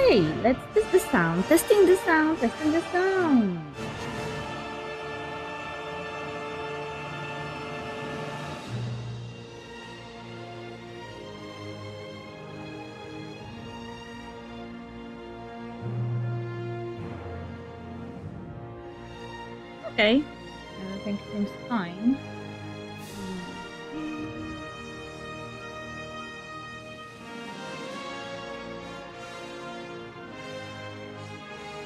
Okay, let's test the sound. Testing the sound, testing the sound. Okay, everything seems fine.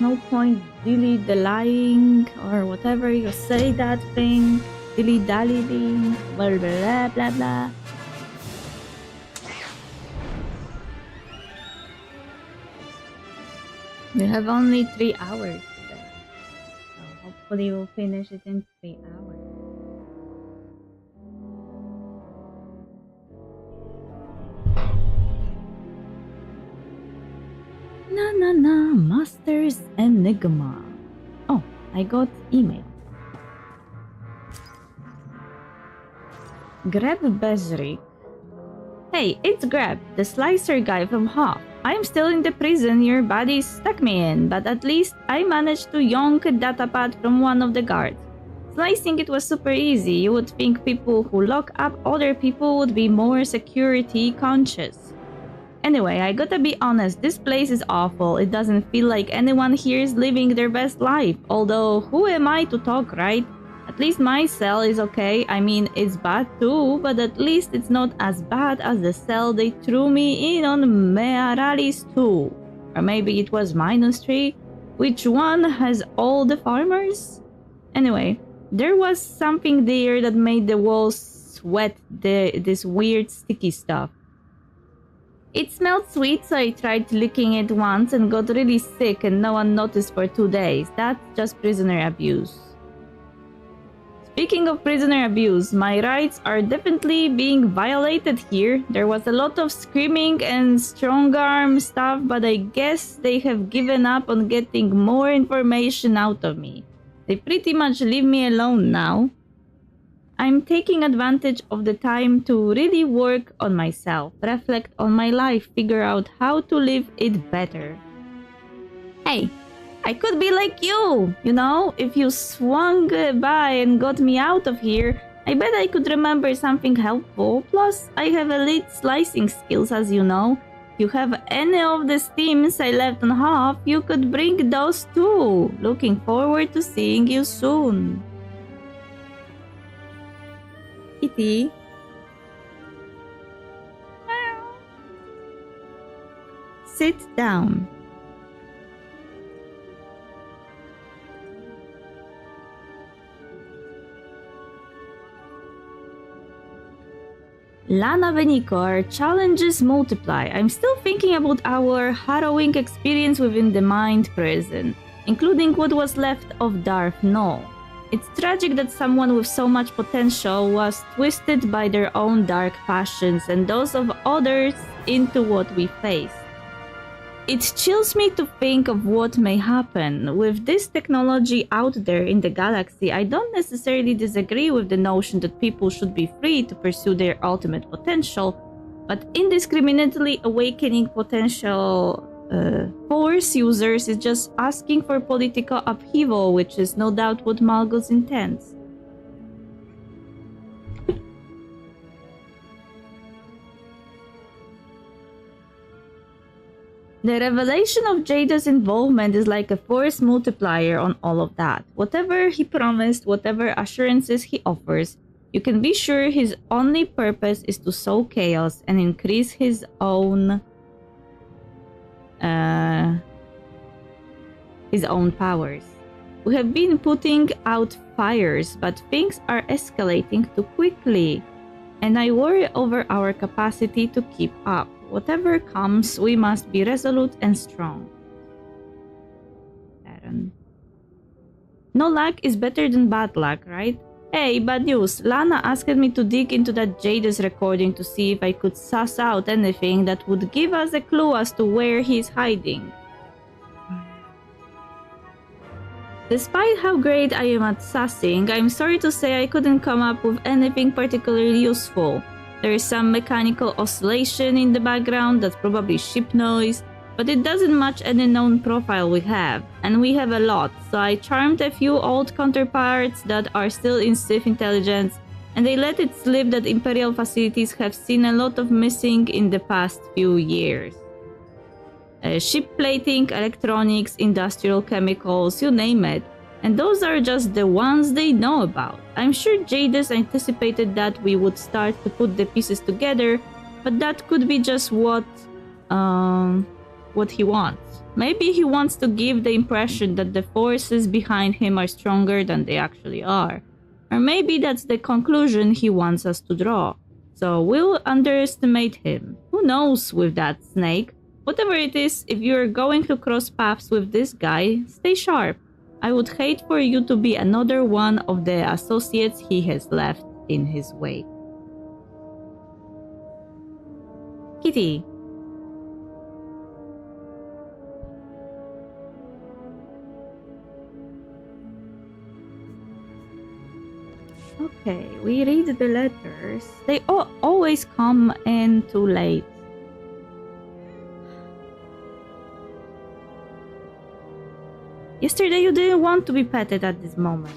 No point dilly-dallying or whatever you say that thing. Dilly-dallying, blah blah blah blah. We have only 3 hours today, so hopefully we'll finish it in 3 hours. Na Masters Enigma. Oh, I got email. Grab Bezrik. Hey, it's Grab, the slicer guy from Hoff. I'm still in the prison your buddy stuck me in, but at least I managed to yonk a datapad from one of the guards. Slicing it was super easy. You would think people who lock up other people would be more security conscious. Anyway, I gotta be honest, this place is awful. It doesn't feel like anyone here is living their best life. Although, who am I to talk, right? At least my cell is okay. I mean, it's bad too, but at least it's not as bad as the cell they threw me in on Mearalis 2. Or maybe it was -3. Which one has all the farmers? Anyway, there was something there that made the walls sweat this weird sticky stuff. It smelled sweet, so I tried licking it once and got really sick and no one noticed for 2 days. That's just prisoner abuse. Speaking of prisoner abuse, my rights are definitely being violated here. There was a lot of screaming and strong arm stuff, but I guess they have given up on getting more information out of me. They pretty much leave me alone now. I'm taking advantage of the time to really work on myself, reflect on my life, figure out how to live it better. Hey, I could be like you know? If you swung by and got me out of here, I bet I could remember something helpful. Plus, I have elite slicing skills, as you know. If you have any of the steams I left on Hoff, you could bring those too. Looking forward to seeing you soon. Kitty. Sit down. Lana Benico, our challenges multiply. I'm still thinking about our harrowing experience within the Mind Prison, including what was left of Darth Null. It's tragic that someone with so much potential was twisted by their own dark passions and those of others into what we face. It chills me to think of what may happen. With this technology out there in the galaxy, I don't necessarily disagree with the notion that people should be free to pursue their ultimate potential, but indiscriminately awakening potential Force users is just asking for political upheaval, which is no doubt what Malgus intends. The revelation of Jada's involvement is like a force multiplier on all of that. Whatever he promised, whatever assurances he offers, you can be sure his only purpose is to sow chaos and increase his own powers. We have been putting out fires, but things are escalating too quickly, and I worry over our capacity to keep up. Whatever comes, we must be resolute and strong. Aaron. No luck is better than bad luck, right? Hey, bad news. Lana asked me to dig into that Jada's recording to see if I could suss out anything that would give us a clue as to where he's hiding. Despite how great I am at sussing, I'm sorry to say I couldn't come up with anything particularly useful. There is some mechanical oscillation in the background, that's probably ship noise, but it doesn't match any known profile we have, and we have a lot, so I charmed a few old counterparts that are still in Sith intelligence, and they let it slip that Imperial facilities have seen a lot of missing in the past few years. Ship plating, electronics, industrial chemicals, you name it. And those are just the ones they know about. I'm sure Jadis anticipated that we would start to put the pieces together, but that could be just what he wants. Maybe he wants to give the impression that the forces behind him are stronger than they actually are. Or maybe that's the conclusion he wants us to draw. So we'll underestimate him. Who knows with that, Snake? Whatever it is, if you're going to cross paths with this guy, stay sharp. I would hate for you to be another one of the associates he has left in his wake. Kitty. Okay, we read the letters. They always come in too late. Yesterday you didn't want to be petted at this moment.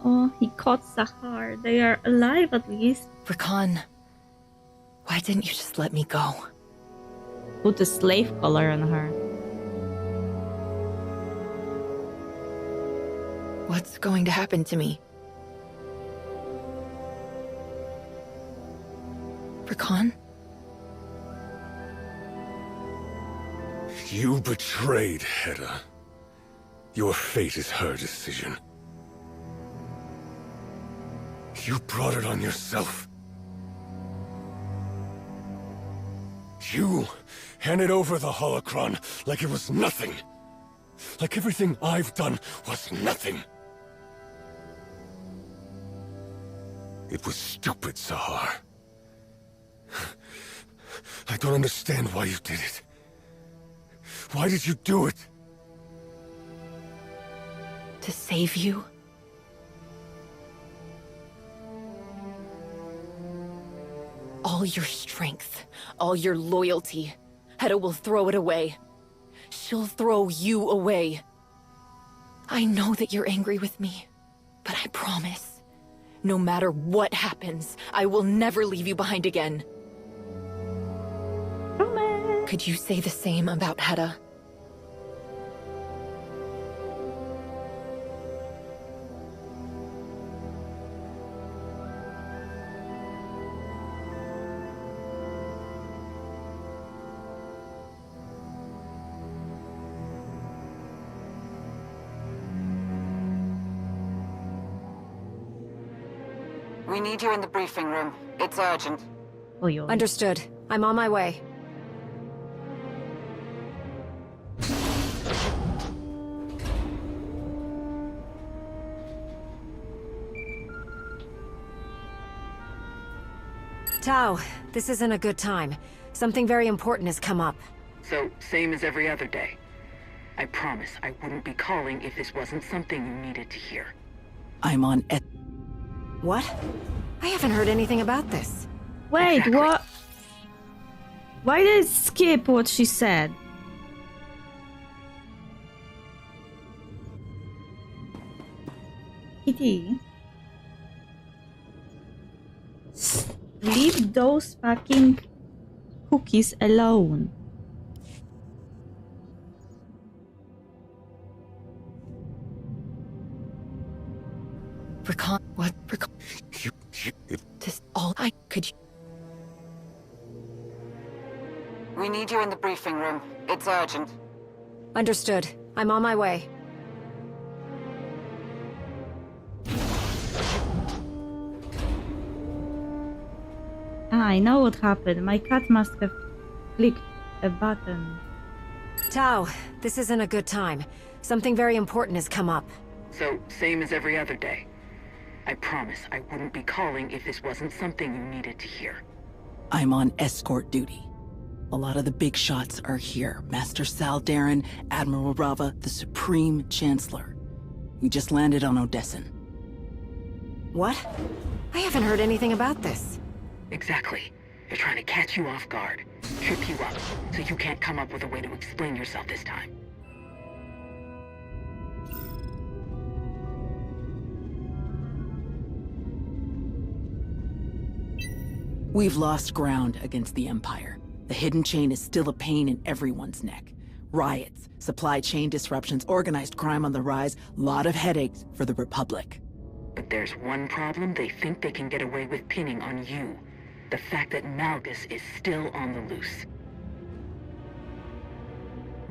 Oh, he caught Sahar. They are alive at least. Rakan, why didn't you just let me go? Put a slave collar on her. What's going to happen to me? Rakan? You betrayed Hedda. Your fate is her decision. You brought it on yourself. You handed over the holocron like it was nothing. Like everything I've done was nothing. It was stupid, Sahar. I don't understand why you did it. Why did you do it? To save you? All your strength, all your loyalty, Hedda will throw it away. She'll throw you away. I know that you're angry with me, but I promise, no matter what happens, I will never leave you behind again. Promise. Could you say the same about Hedda? We need you in the briefing room. It's urgent. Oy, oy. Understood. I'm on my way. Tao, this isn't a good time. Something very important has come up. So, same as every other day. I promise I wouldn't be calling if this wasn't something you needed to hear. I'm on it. What? I haven't heard anything about this. Wait, Exactly. what? Why did it skip what she said? Kitty. Leave those fucking cookies alone. Rakan, what? Rakan? You, this all I could... We need you in the briefing room. It's urgent. Understood. I'm on my way. I know what happened. My cat must have clicked a button. Tao, this isn't a good time. Something very important has come up. So, same as every other day. I promise I wouldn't be calling if this wasn't something you needed to hear. I'm on escort duty. A lot of the big shots are here. Master Saldarin, Admiral Rava, the Supreme Chancellor. We just landed on Odessan. What? I haven't heard anything about this. Exactly. They're trying to catch you off guard, trip you up, so you can't come up with a way to explain yourself this time. We've lost ground against the Empire. The hidden chain is still a pain in everyone's neck. Riots, supply chain disruptions, organized crime on the rise, lot of headaches for the Republic. But there's one problem they think they can get away with pinning on you. The fact that Malgus is still on the loose.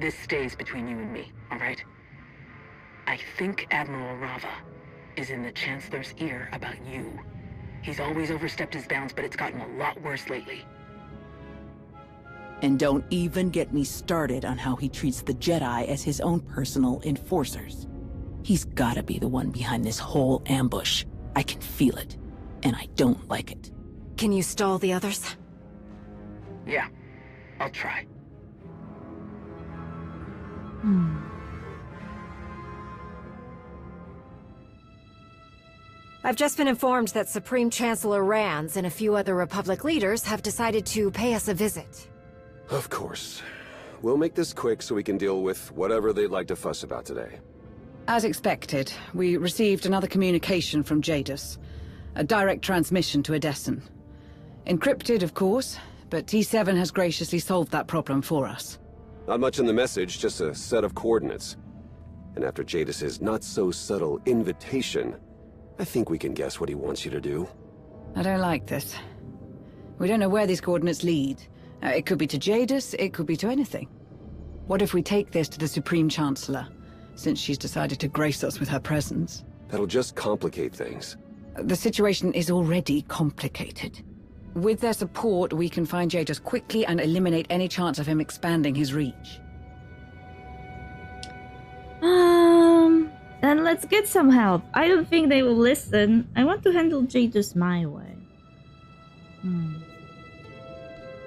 This stays between you and me, all right? I think Admiral Rava is in the Chancellor's ear about you. He's always overstepped his bounds, but it's gotten a lot worse lately. And don't even get me started on how he treats the Jedi as his own personal enforcers. He's gotta be the one behind this whole ambush. I can feel it, and I don't like it. Can you stall the others? Yeah, I'll try. I've just been informed that Supreme Chancellor Rands and a few other Republic leaders have decided to pay us a visit. Of course. We'll make this quick so we can deal with whatever they'd like to fuss about today. As expected, we received another communication from Jadus. A direct transmission to Odessan. Encrypted, of course, but T7 has graciously solved that problem for us. Not much in the message, just a set of coordinates. And after Jadus's not-so-subtle invitation, I think we can guess what he wants you to do. I don't like this. We don't know where these coordinates lead. It could be to Jadus, it could be to anything. What if we take this to the Supreme Chancellor, since she's decided to grace us with her presence? That'll just complicate things. The situation is already complicated. With their support, we can find Jadus quickly and eliminate any chance of him expanding his reach. Then let's get some help. I don't think they will listen. I want to handle Jadus my way.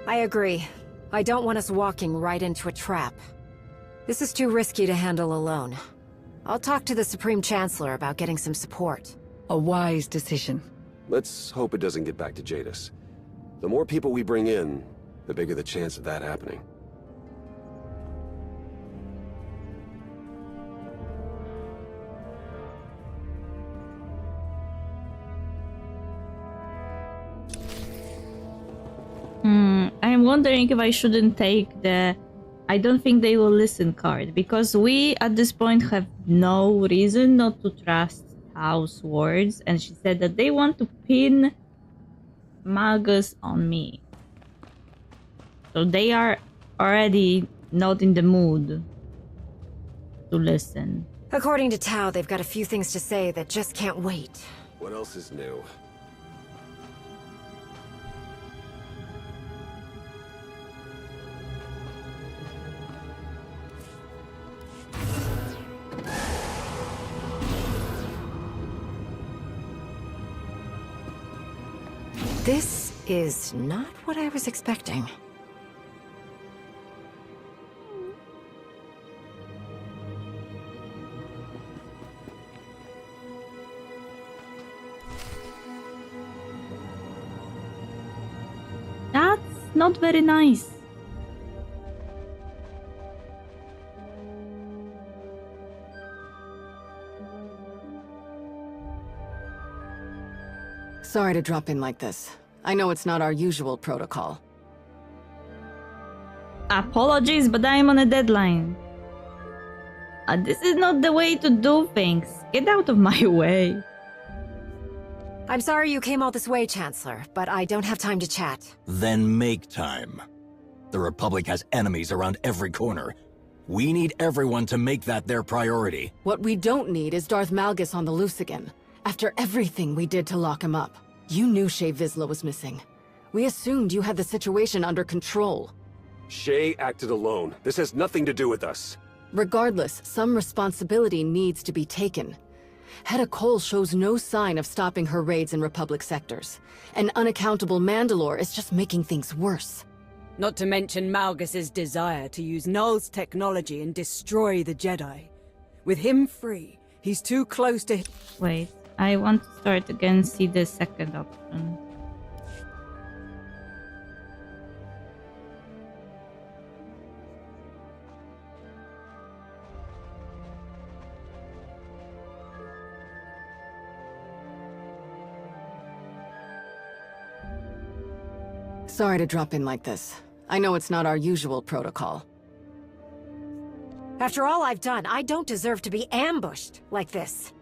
I agree. I don't want us walking right into a trap. This is too risky to handle alone. I'll talk to the Supreme Chancellor about getting some support. A wise decision. Let's hope it doesn't get back to Jadus. The more people we bring in, the bigger the chance of that happening. I'm wondering if I shouldn't take the I don't think they will listen card, because we at this point have no reason not to trust Tao's words, and she said that they want to pin Malgus on me. So they are already not in the mood to listen. According to Tao, they've got a few things to say that just can't wait. What else is new? This is not what I was expecting. That's not very nice. Sorry to drop in like this. I know it's not our usual protocol. Apologies, but I'm on a deadline. This is not the way to do things. Get out of my way. I'm sorry you came all this way, Chancellor, but I don't have time to chat. Then make time. The Republic has enemies around every corner. We need everyone to make that their priority. What we don't need is Darth Malgus on the loose again. After everything we did to lock him up, you knew Shay Vizsla was missing. We assumed you had the situation under control. Shay acted alone. This has nothing to do with us. Regardless, some responsibility needs to be taken. Hedda Cole shows no sign of stopping her raids in Republic sectors. An unaccountable Mandalore is just making things worse. Not to mention Malgus's desire to use Null's technology and destroy the Jedi. With him free, he's too close to... Wait, I want to start again, see the second option. Sorry to drop in like this. I know it's not our usual protocol. After all I've done, I don't deserve to be ambushed like this.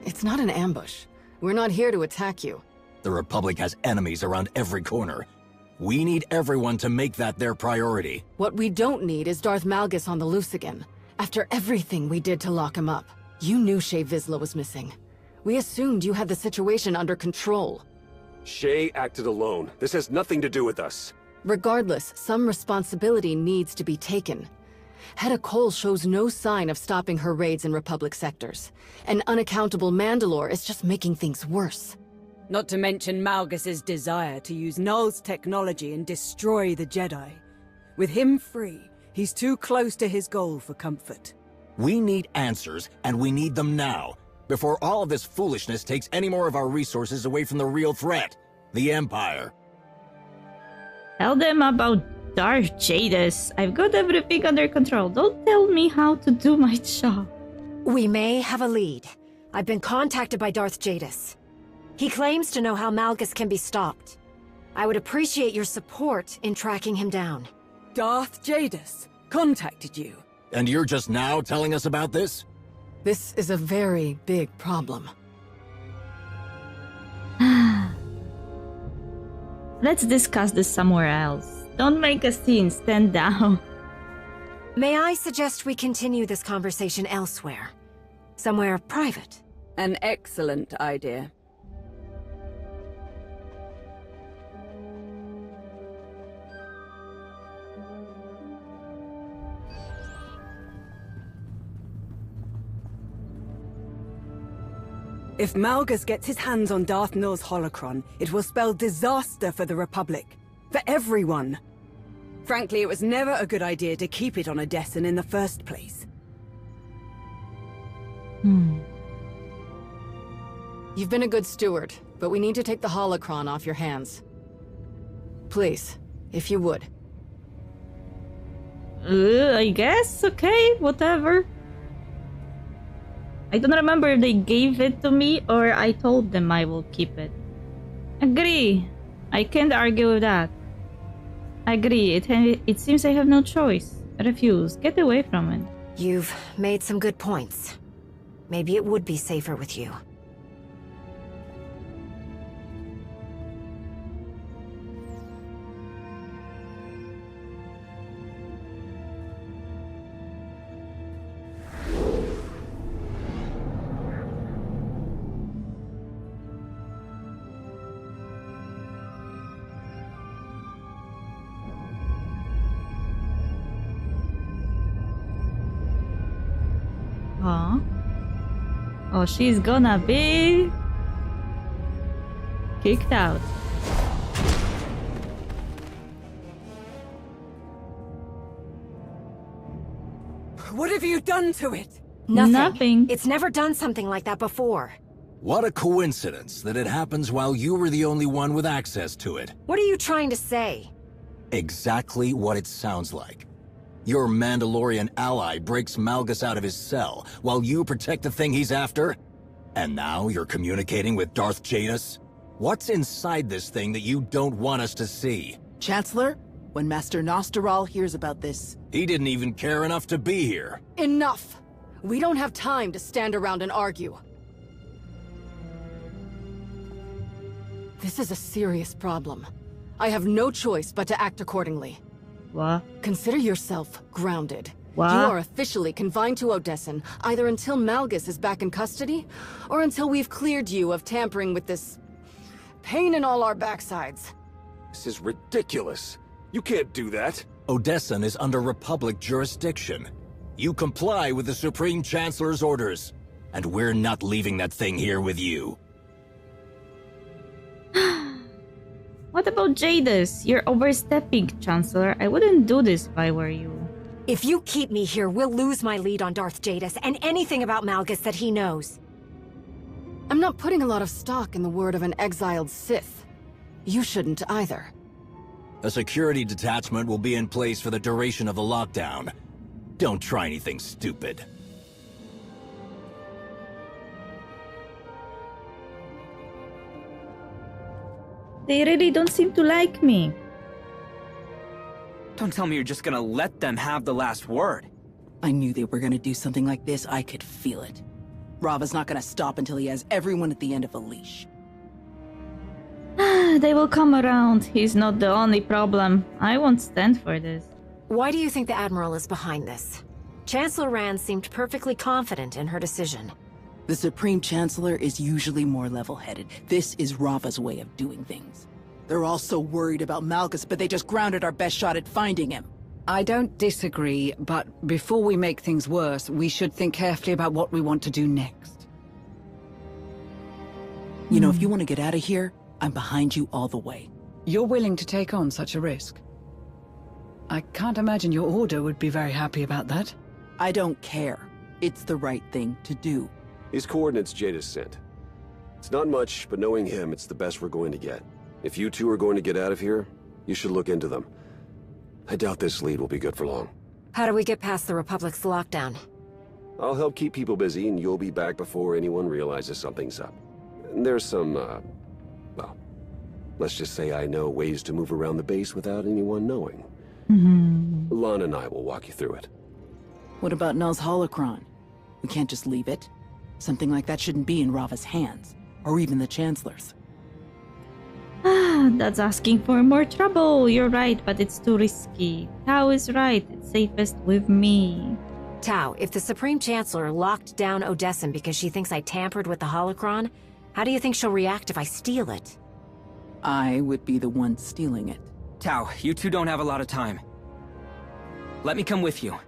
It's not an ambush. We're not here to attack you. The Republic has enemies around every corner. We need everyone to make that their priority. What we don't need is Darth Malgus on the loose again. After everything we did to lock him up, you knew Shay Vizsla was missing. We assumed you had the situation under control. Shay acted alone. This has nothing to do with us. Regardless, some responsibility needs to be taken. Hedda Cole shows no sign of stopping her raids in Republic sectors. An unaccountable Mandalore is just making things worse. Not to mention Malgus's desire to use Null's technology and destroy the Jedi. With him free, he's too close to his goal for comfort. We need answers, and we need them now, before all of this foolishness takes any more of our resources away from the real threat, the Empire. Tell them about Darth Jadis. I've got everything under control. Don't tell me how to do my job. We may have a lead. I've been contacted by Darth Jadis. He claims to know how Malgus can be stopped. I would appreciate your support in tracking him down. Darth Jadis contacted you. And you're just now telling us about this? This is a very big problem. Let's discuss this somewhere else. Don't make a scene. Stand down. May I suggest we continue this conversation elsewhere? Somewhere private? An excellent idea. If Malgus gets his hands on Darth Null's holocron, it will spell disaster for the Republic. For everyone. Frankly, it was never a good idea to keep it on Odessen in the first place. You've been a good steward, but we need to take the holocron off your hands. Please, if you would. I guess. Okay, whatever. I don't remember if they gave it to me or I told them I will keep it. Agree. I can't argue with that. Agree. It seems I have no choice. Refuse. Get away from it. You've made some good points. Maybe it would be safer with you. Huh? Oh, she's gonna be kicked out. What have you done to it? Nothing. It's never done something like that before. What a coincidence that it happens while you were the only one with access to it. What are you trying to say? Exactly what it sounds like. Your Mandalorian ally breaks Malgus out of his cell, while you protect the thing he's after? And now you're communicating with Darth Jadis? What's inside this thing that you don't want us to see? Chancellor, when Master Nosteral hears about this... He didn't even care enough to be here. Enough! We don't have time to stand around and argue. This is a serious problem. I have no choice but to act accordingly. What? Consider yourself grounded. What? You are officially confined to Odessen, either until Malgus is back in custody, or until we've cleared you of tampering with this pain in all our backsides. This is ridiculous. You can't do that. Odessen is under Republic jurisdiction. You comply with the Supreme Chancellor's orders. And we're not leaving that thing here with you. What about Jadis? You're overstepping, Chancellor. I wouldn't do this if I were you. If you keep me here, we'll lose my lead on Darth Jadis and anything about Malgus that he knows. I'm not putting a lot of stock in the word of an exiled Sith. You shouldn't either. A security detachment will be in place for the duration of the lockdown. Don't try anything stupid. They really don't seem to like me. Don't tell me you're just gonna let them have the last word. I knew they were gonna do something like this. I could feel it. Rava's not gonna stop until he has everyone at the end of a leash. They will come around. He's not the only problem. I won't stand for this. Why do you think the Admiral is behind this? Chancellor Rand seemed perfectly confident in her decision. The Supreme Chancellor is usually more level-headed. This is Rava's way of doing things. They're all so worried about Malgus, but they just grounded our best shot at finding him. I don't disagree, but before we make things worse, we should think carefully about what we want to do next. You know, if you want to get out of here, I'm behind you all the way. You're willing to take on such a risk? I can't imagine your order would be very happy about that. I don't care. It's the right thing to do. These coordinates Jadis sent. It's not much, but knowing him, it's the best we're going to get. If you two are going to get out of here, you should look into them. I doubt this lead will be good for long. How do we get past the Republic's lockdown? I'll help keep people busy, and you'll be back before anyone realizes something's up. And there's some, well, let's just say I know ways to move around the base without anyone knowing. Lana and I will walk you through it. What about Null's holocron? We can't just leave it. Something like that shouldn't be in Rava's hands, or even the Chancellor's. That's asking for more trouble. You're right, but it's too risky. Tao is right. It's safest with me. Tao, if the Supreme Chancellor locked down Odessen because she thinks I tampered with the holocron, how do you think she'll react if I steal it? I would be the one stealing it. Tao, you two don't have a lot of time. Let me come with you.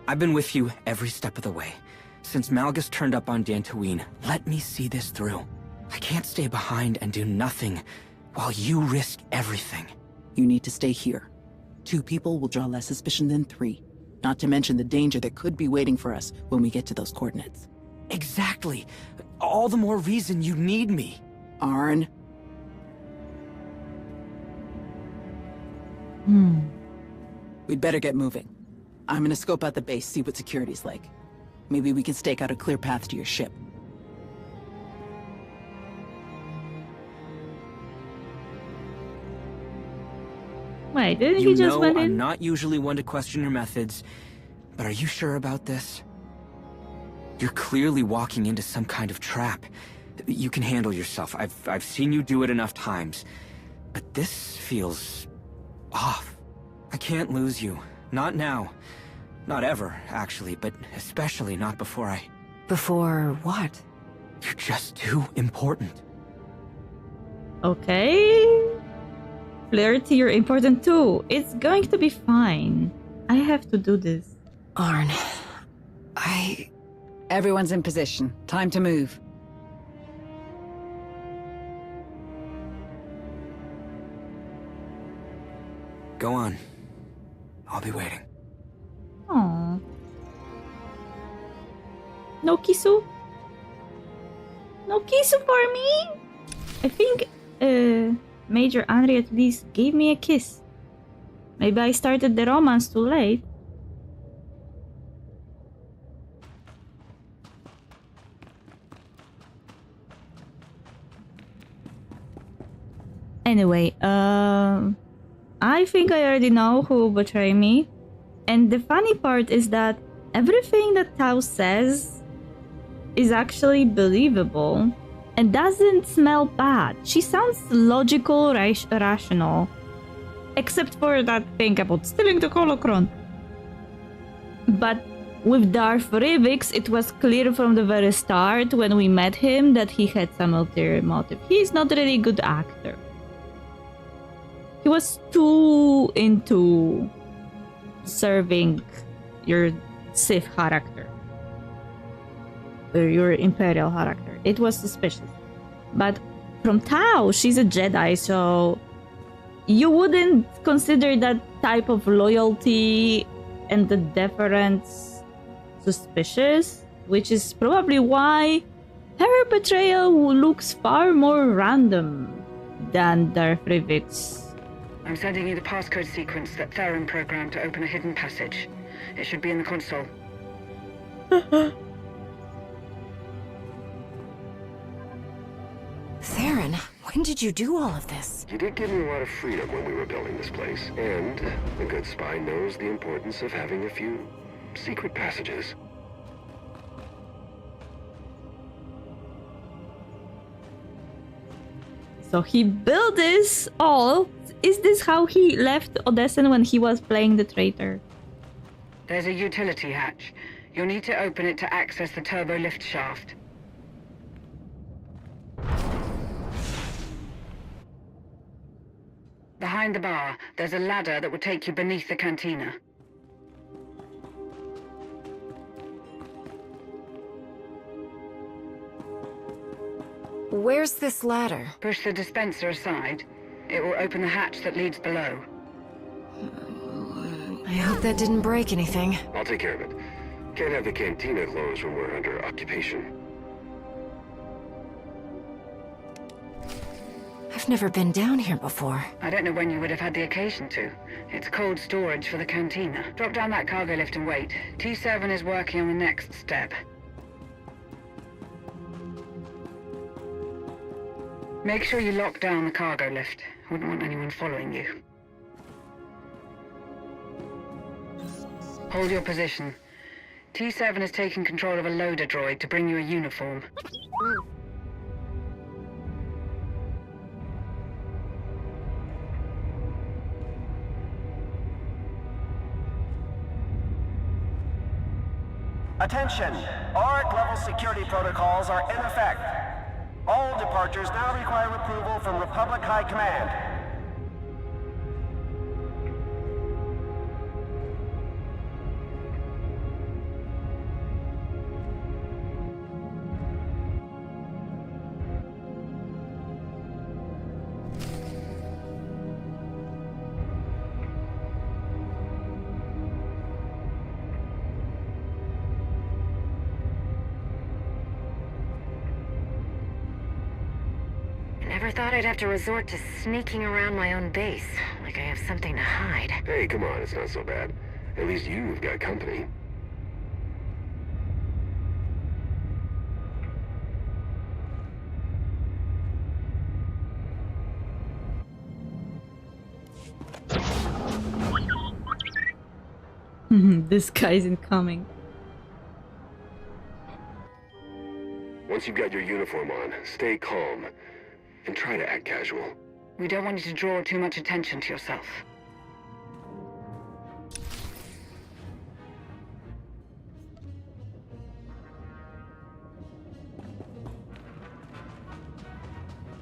I've been with you every step of the way. Since Malgus turned up on Dantooine, let me see this through. I can't stay behind and do nothing while you risk everything. You need to stay here. 2 people will draw less suspicion than 3. Not to mention the danger that could be waiting for us when we get to those coordinates. Exactly. All the more reason you need me. Arn. We'd better get moving. I'm gonna scope out the base, see what security's like. Maybe we can stake out a clear path to your ship. Wait, didn't he just went in? I'm not usually one to question your methods, but are you sure about this? You're clearly walking into some kind of trap. You can handle yourself. I've seen you do it enough times. But this feels off. I can't lose you. Not now. Not ever, actually, but especially not before I... Before what? You're just too important. Okay. Flirty, you're important too. It's going to be fine. I have to do this. Arn, Everyone's in position. Time to move. Go on. I'll be waiting. Aww. No kisu? No kisu for me? I think, Major Henry at least gave me a kiss. Maybe I started the romance too late. Anyway, I think I already know who betrayed me. And the funny part is that everything that Tao says is actually believable. and doesn't smell bad. She sounds logical, rational. Except for that thing about stealing the holocron. But with Darth Rivix, it was clear from the very start when we met him that he had some ulterior motive. He's not really a good actor. He was too into serving your Sith character. Or your Imperial character. It was suspicious. But from Tao, she's a Jedi, so you wouldn't consider that type of loyalty and the deference suspicious, which is probably why her betrayal looks far more random than Darth Rivix. I'm sending you the passcode sequence that Theron programmed to open a hidden passage. It should be in the console. Theron, when did you do all of this? You did give me a lot of freedom when we were building this place. And a good spy knows the importance of having a few secret passages. So he built this all. Is this how he left Odessen when he was playing the traitor? There's a utility hatch. You'll need to open it to access the turbo lift shaft. Behind the bar, there's a ladder that will take you beneath the cantina. Where's this ladder? Push the dispenser aside. It will open the hatch that leads below. I hope that didn't break anything. I'll take care of it. Can't have the cantina closed when we're under occupation. I've never been down here before. I don't know when you would have had the occasion to. It's cold storage for the cantina. Drop down that cargo lift and wait. T7 is working on the next step. Make sure you lock down the cargo lift. Wouldn't want anyone following you. Hold your position. T7 is taking control of a loader droid to bring you a uniform. Attention! ARC level security protocols are in effect. All departures now require approval from Republic High Command. Never thought I'd have to resort to sneaking around my own base, like I have something to hide. Hey, come on, it's not so bad. At least you've got company. This guy's incoming. Once you've got your uniform on, stay calm. And try to act casual. We don't want you to draw too much attention to yourself.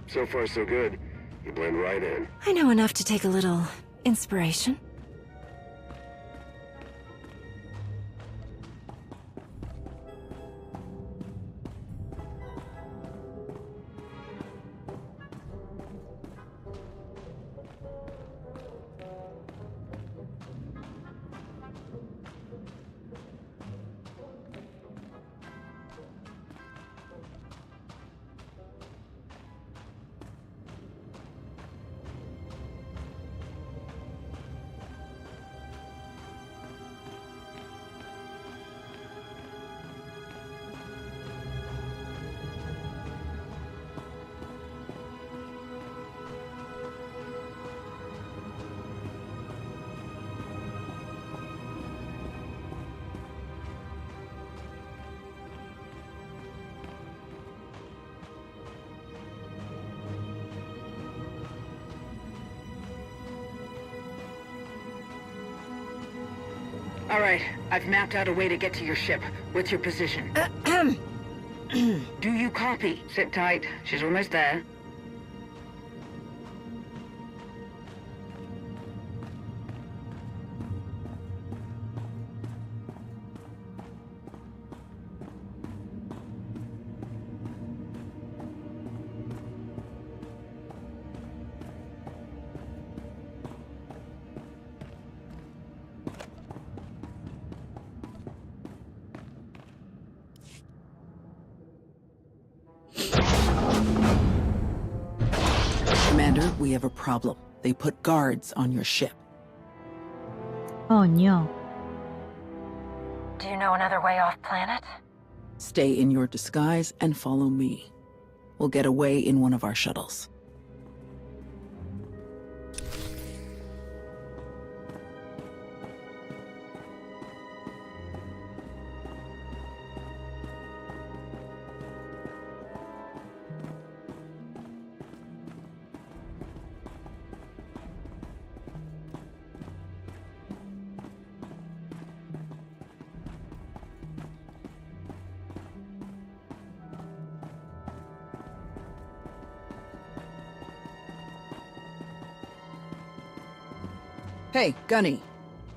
So far, so good. You blend right in. I know enough to take a little inspiration. All right, I've mapped out a way to get to your ship. What's your position? Do you copy? Sit tight. She's almost there. Commander, we have a problem. They put guards on your ship. Oh no. Do you know another way off planet? Stay in your disguise and follow me. We'll get away in one of our shuttles. Hey, Gunny.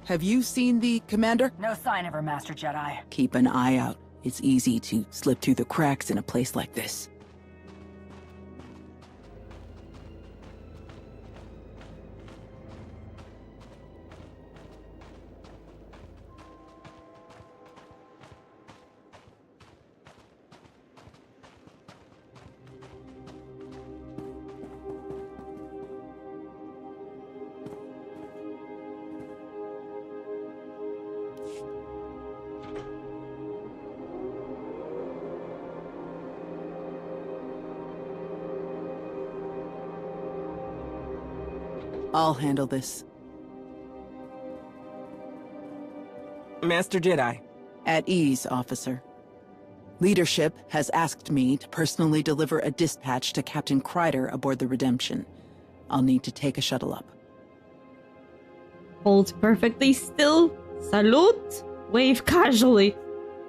Have you seen the Commander? No sign of her, Master Jedi. Keep an eye out. It's easy to slip through the cracks in a place like this. I'll handle this. Master Jedi. At ease, officer. Leadership has asked me to personally deliver a dispatch to Captain Kreider aboard the Redemption. I'll need to take a shuttle up. Hold perfectly still. Salute. Wave casually.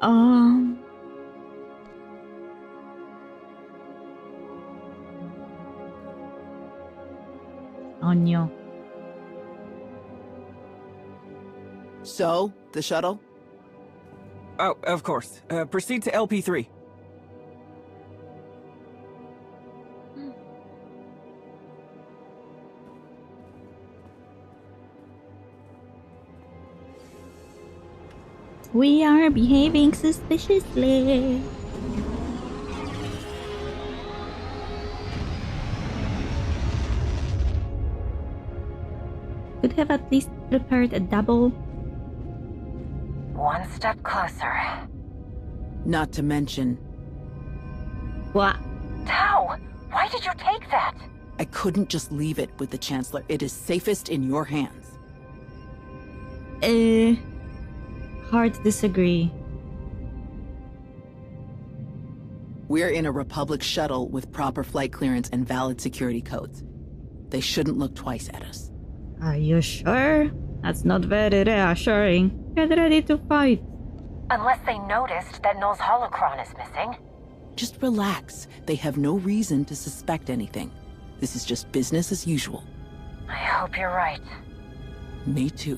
Oh no. So, the shuttle? Oh, of course. Proceed to LP3. We are behaving suspiciously. Could have at least prepared a double. One step closer. Not to mention... What? Tau! Why did you take that? I couldn't just leave it with the Chancellor. It is safest in your hands. Hard to disagree. We're in a Republic shuttle with proper flight clearance and valid security codes. They shouldn't look twice at us. Are you sure? That's not very reassuring. Get ready to fight. Unless they noticed that Null's holocron is missing. Just relax. They have no reason to suspect anything. This is just business as usual. I hope you're right. Me too.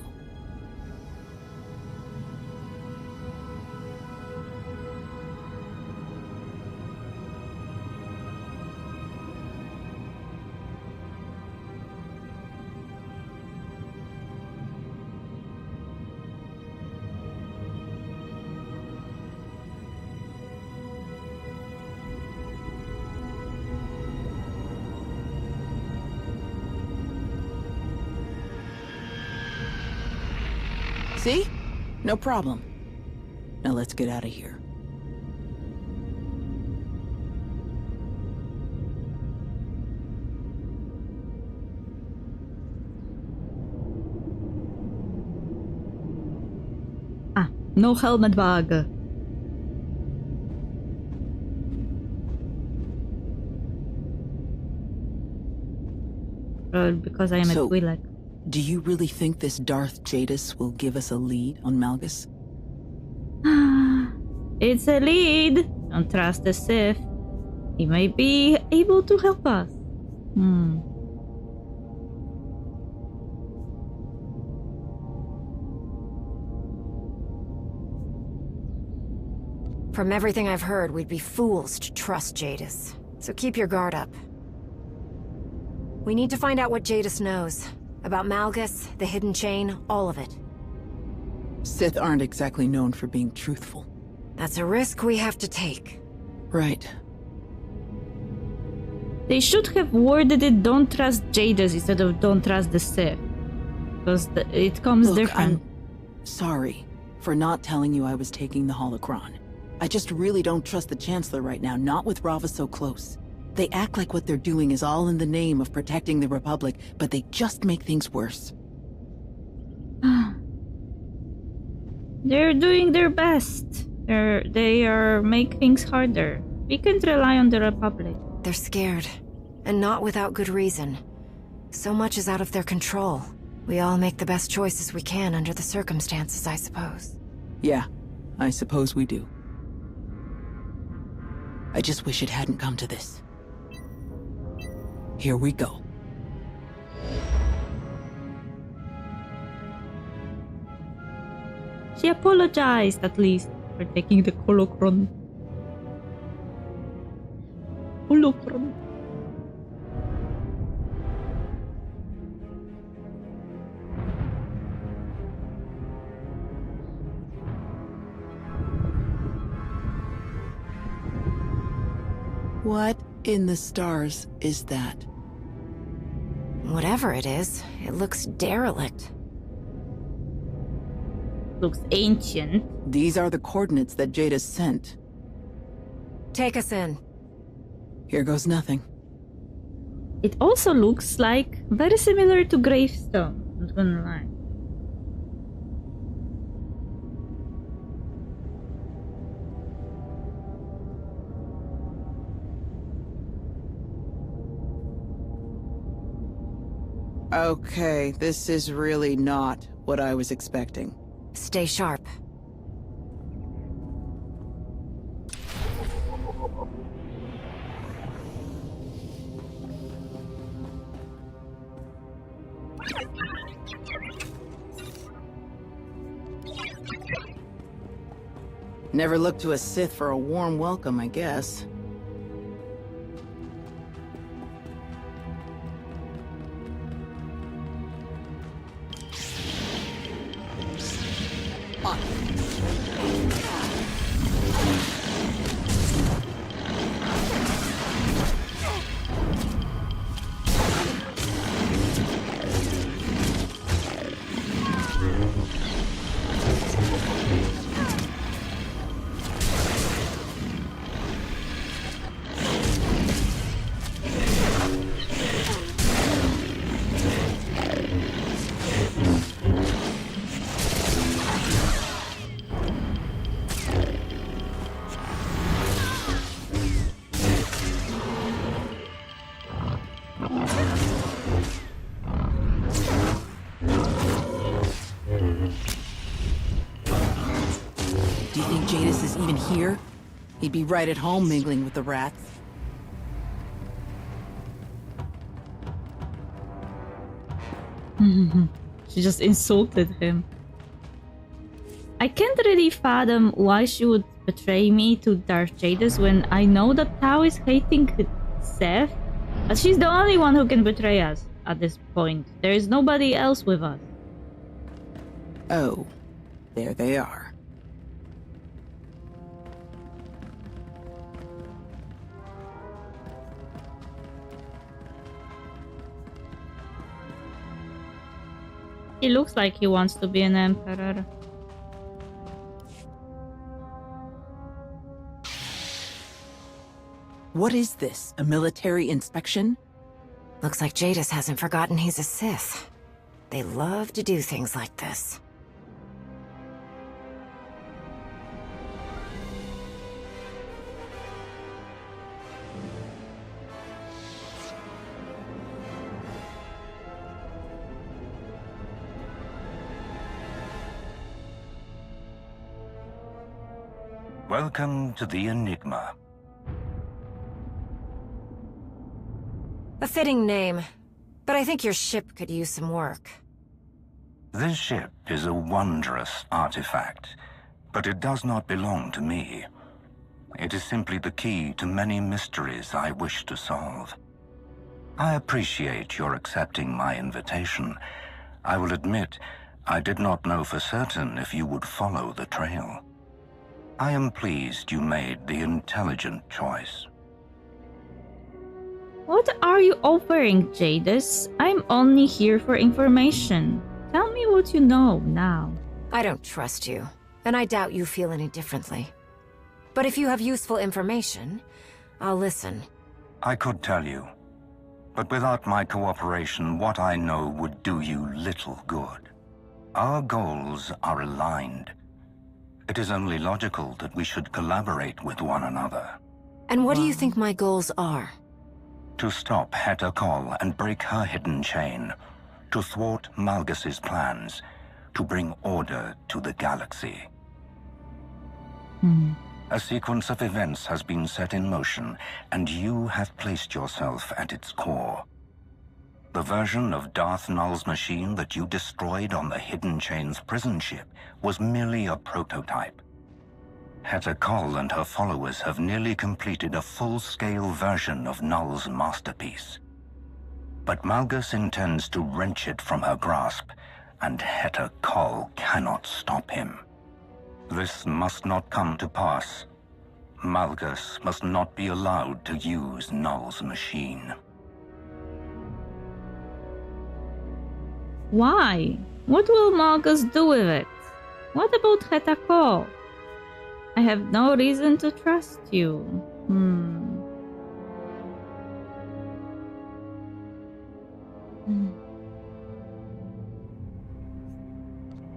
See? No problem. Now let's get out of here. No helmet bag. Because I am a Twi'lek. Do you really think this Darth Jadis will give us a lead on Malgus? It's a lead. Don't trust the Sith. He may be able to help us. From everything I've heard, we'd be fools to trust Jadis. So keep your guard up. We need to find out what Jadis knows. About Malgus, the hidden chain, all of it. Sith aren't exactly known for being truthful. That's a risk we have to take. Right. They should have worded it don't trust Jadis instead of don't trust the Sith. Because it comes different. I'm sorry for not telling you I was taking the holocron. I just really don't trust the Chancellor right now, not with Rava so close. They act like what they're doing is all in the name of protecting the Republic, but they just make things worse. They're doing their best. They are make things harder. We can't rely on the Republic. They're scared, and not without good reason. So much is out of their control. We all make the best choices we can under the circumstances, I suppose. Yeah, I suppose we do. I just wish it hadn't come to this. Here we go. She apologized, at least, for taking the holocron. Holocron. What in the stars is that? Whatever it is, it looks derelict. Looks ancient. These are the coordinates that Jadis sent. Take us in. Here goes nothing. It also looks like very similar to Gravestone, not gonna lie. Okay, this is really not what I was expecting. Stay sharp. Never looked to a Sith for a warm welcome, I guess. Do you think Jadis is even here? He'd be right at home mingling with the rats. She just insulted him. I can't really fathom why she would betray me to Darth Jadis when I know that Tao is hating Seth, but she's the only one who can betray us at this point. There is nobody else with us. Oh, there they are. He looks like he wants to be an emperor. What is this? A military inspection? Looks like Jadis hasn't forgotten he's a Sith. They love to do things like this. Welcome to the Enigma. A fitting name, but I think your ship could use some work. This ship is a wondrous artifact, but it does not belong to me. It is simply the key to many mysteries I wish to solve. I appreciate your accepting my invitation. I will admit, I did not know for certain if you would follow the trail. I am pleased you made the intelligent choice. What are you offering, Jadis? I'm only here for information. Tell me what you know now. I don't trust you, and I doubt you feel any differently. But if you have useful information, I'll listen. I could tell you, but without my cooperation, what I know would do you little good. Our goals are aligned. It is only logical that we should collaborate with one another. And what do you think my goals are? To stop Heta Kol and break her hidden chain. To thwart Malgus's plans. To bring order to the galaxy. A sequence of events has been set in motion, and you have placed yourself at its core. The version of Darth Null's machine that you destroyed on the Hidden Chain's prison ship was merely a prototype. Heta Kol and her followers have nearly completed a full-scale version of Null's masterpiece. But Malgus intends to wrench it from her grasp, and Heta Kol cannot stop him. This must not come to pass. Malgus must not be allowed to use Null's machine. Why? What will Malgus do with it? What about Heta Kol? I have no reason to trust you.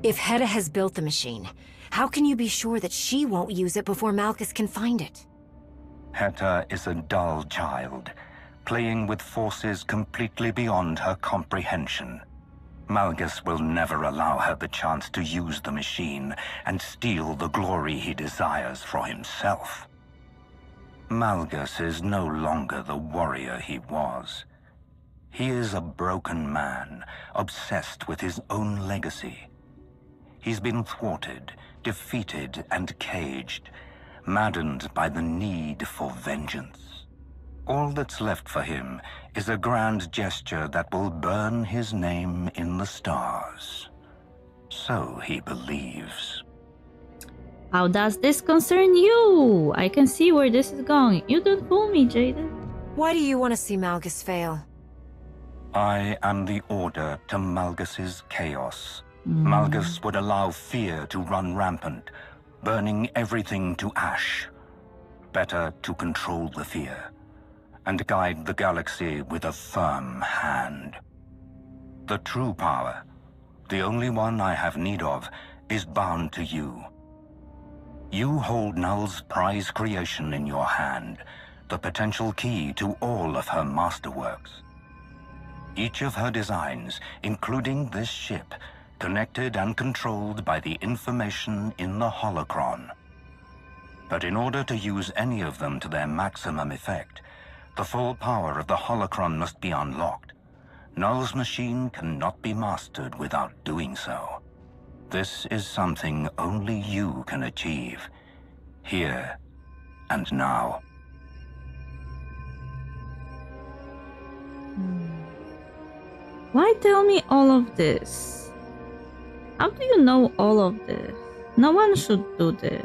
If Heta has built the machine, how can you be sure that she won't use it before Malgus can find it? Heta is a dull child, playing with forces completely beyond her comprehension. Malgus will never allow her the chance to use the machine and steal the glory he desires for himself. Malgus is no longer the warrior he was. He is a broken man, obsessed with his own legacy. He's been thwarted, defeated, and caged, maddened by the need for vengeance. All that's left for him is a grand gesture that will burn his name in the stars. So he believes. How does this concern you? I can see where this is going. You don't fool me, Jaden. Why do you want to see Malgus fail? I am the order to Malgus's chaos. Malgus would allow fear to run rampant, burning everything to ash. Better to control the fear and guide the galaxy with a firm hand. The true power, the only one I have need of, is bound to you. You hold Null's prize creation in your hand, the potential key to all of her masterworks. Each of her designs, including this ship, connected and controlled by the information in the holocron. But in order to use any of them to their maximum effect, the full power of the holocron must be unlocked. Null's machine cannot be mastered without doing so. This is something only you can achieve, here and now. Why tell me all of this? How do you know all of this? No one should do this.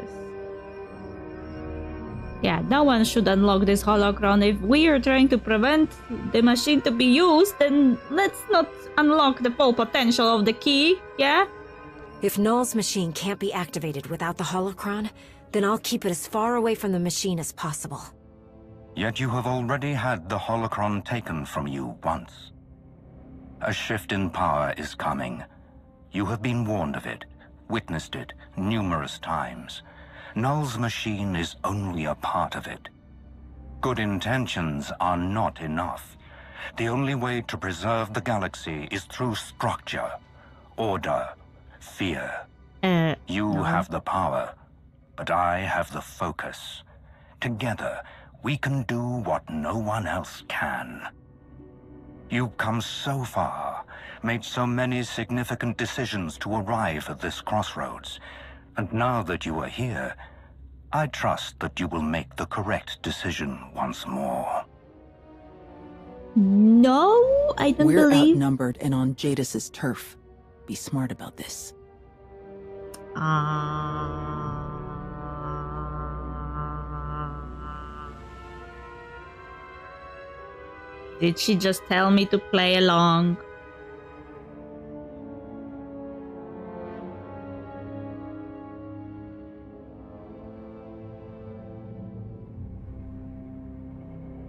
Yeah, no one should unlock this holocron. If we are trying to prevent the machine to be used, then let's not unlock the full potential of the key, yeah? If Null's machine can't be activated without the holocron, then I'll keep it as far away from the machine as possible. Yet you have already had the holocron taken from you once. A shift in power is coming. You have been warned of it, witnessed it numerous times. Null's machine is only a part of it. Good intentions are not enough. The only way to preserve the galaxy is through structure, order, fear. You have the power. but I have the focus. Together, we can do what no one else can. You've come so far, made so many significant decisions to arrive at this crossroads, and now that you are here, I trust that you will make the correct decision once more. No, I don't We're believe. outnumbered and on Jadis's turf. Be smart about this. Did she just tell me to play along?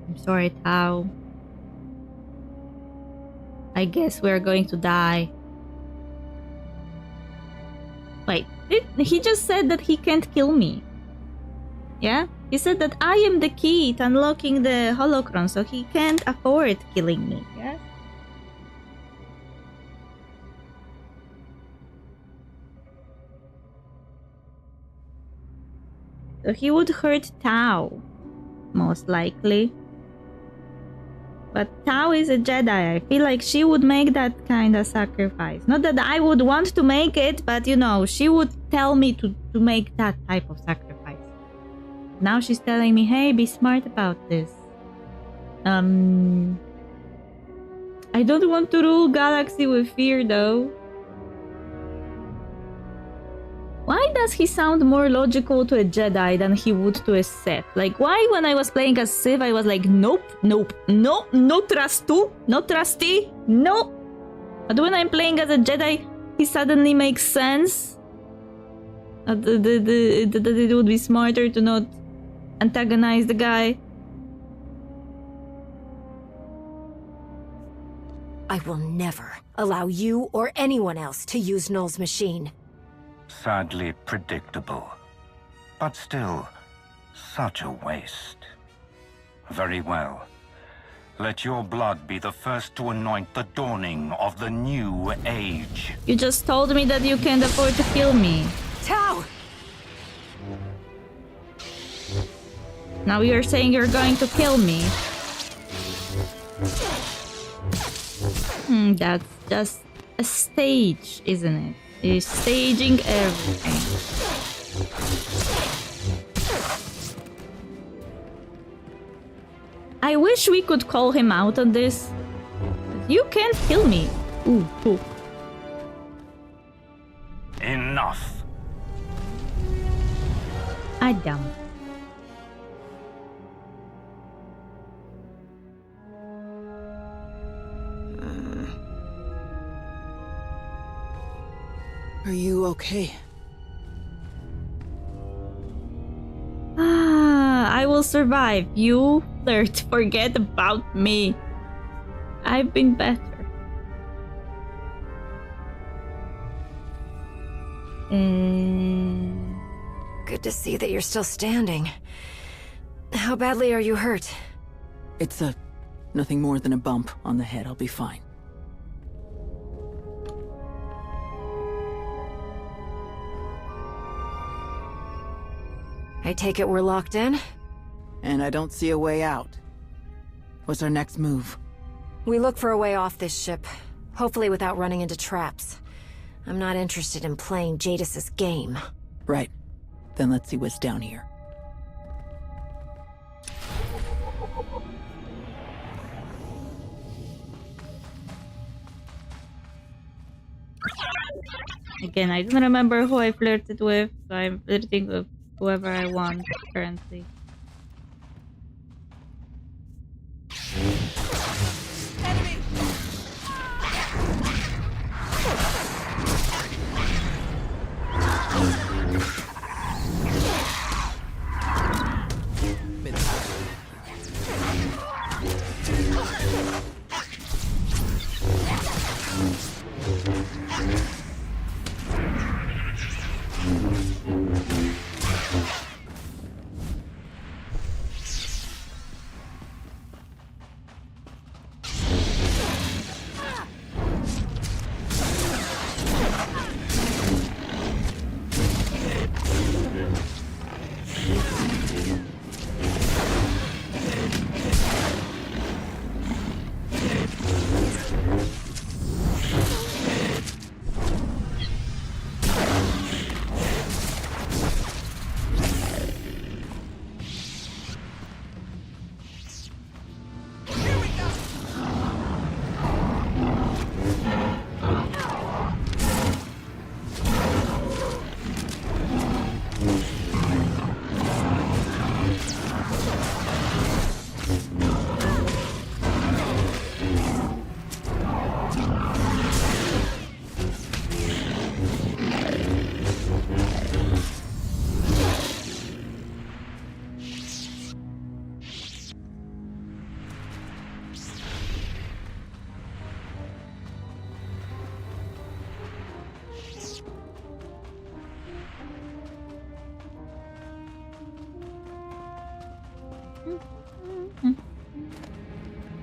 I'm sorry, Tao. I guess we're going to die. Wait, he just said that he can't kill me. Yeah? He said that I am the key to unlocking the holocron, so he can't afford killing me, yeah? So he would hurt Tao, most likely. But Tao is a Jedi. I feel like she would make that kind of sacrifice. Not that I would want to make it, but you know, she would tell me to make that type of sacrifice. Now she's telling me, hey, be smart about this. I don't want to rule galaxy with fear, though. Why does he sound more logical to a Jedi than he would to a Sith? Like, why when I was playing as Sith, I was like, nope, nope, no, no trustu, no trusty, no. But when I'm playing as a Jedi, he suddenly makes sense. That it would be smarter to not antagonize the guy. I will never allow you or anyone else to use Null's machine. Sadly predictable. But still, such a waste. Very well. Let your blood be the first to anoint the dawning of the new age. You just told me that you can't afford to kill me. Tao! Now you're saying you're going to kill me. That's just a stage, isn't it? He's staging everything. I wish we could call him out on this. You can't kill me. Ooh, poop. Enough. I dumb. Are you okay? I will survive. You flirt. Forget about me. I've been better. Good to see that you're still standing. How badly are you hurt? It's nothing more than a bump on the head. I'll be fine. I take it we're locked in? And I don't see a way out. What's our next move? We look for a way off this ship. Hopefully without running into traps. I'm not interested in playing Jadis's game. Right. Then let's see what's down here. Again, I don't remember who I flirted with, so I'm flirting with whoever I want currently.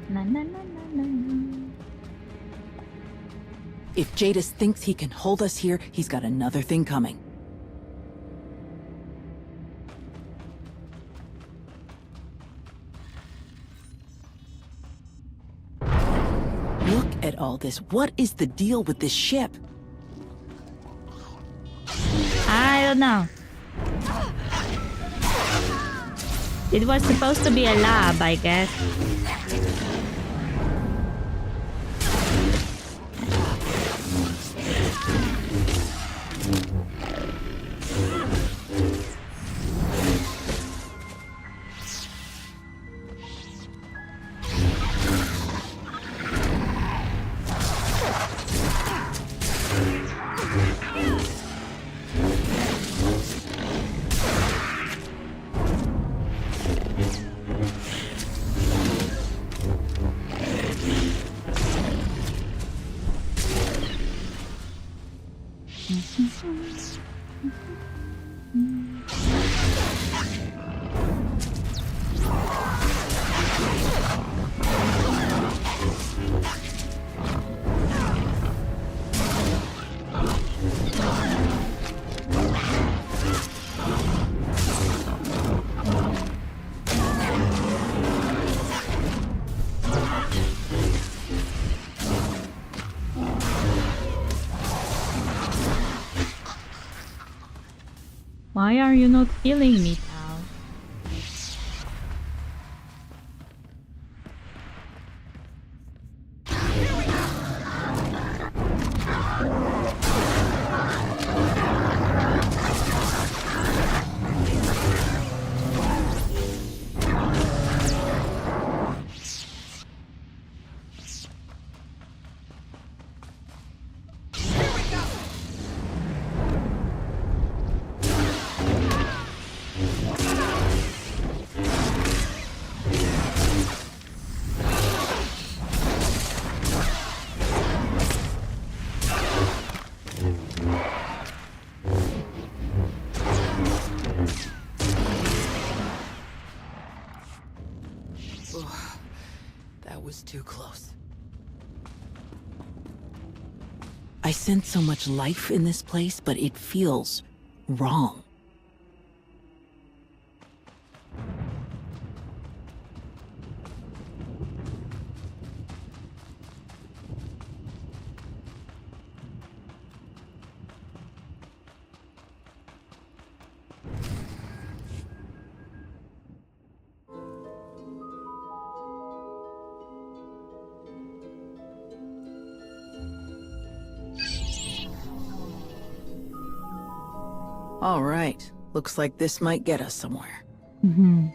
Na, na, na, na, na, na. If Jadis thinks he can hold us here, he's got another thing coming. Look at all this. What is the deal with this ship? I don't know. It was supposed to be a lab, I guess. Why are you not killing me, pal? That was too close. I sense so much life in this place, but it feels wrong. All right. Looks like this might get us somewhere. Mm-hmm.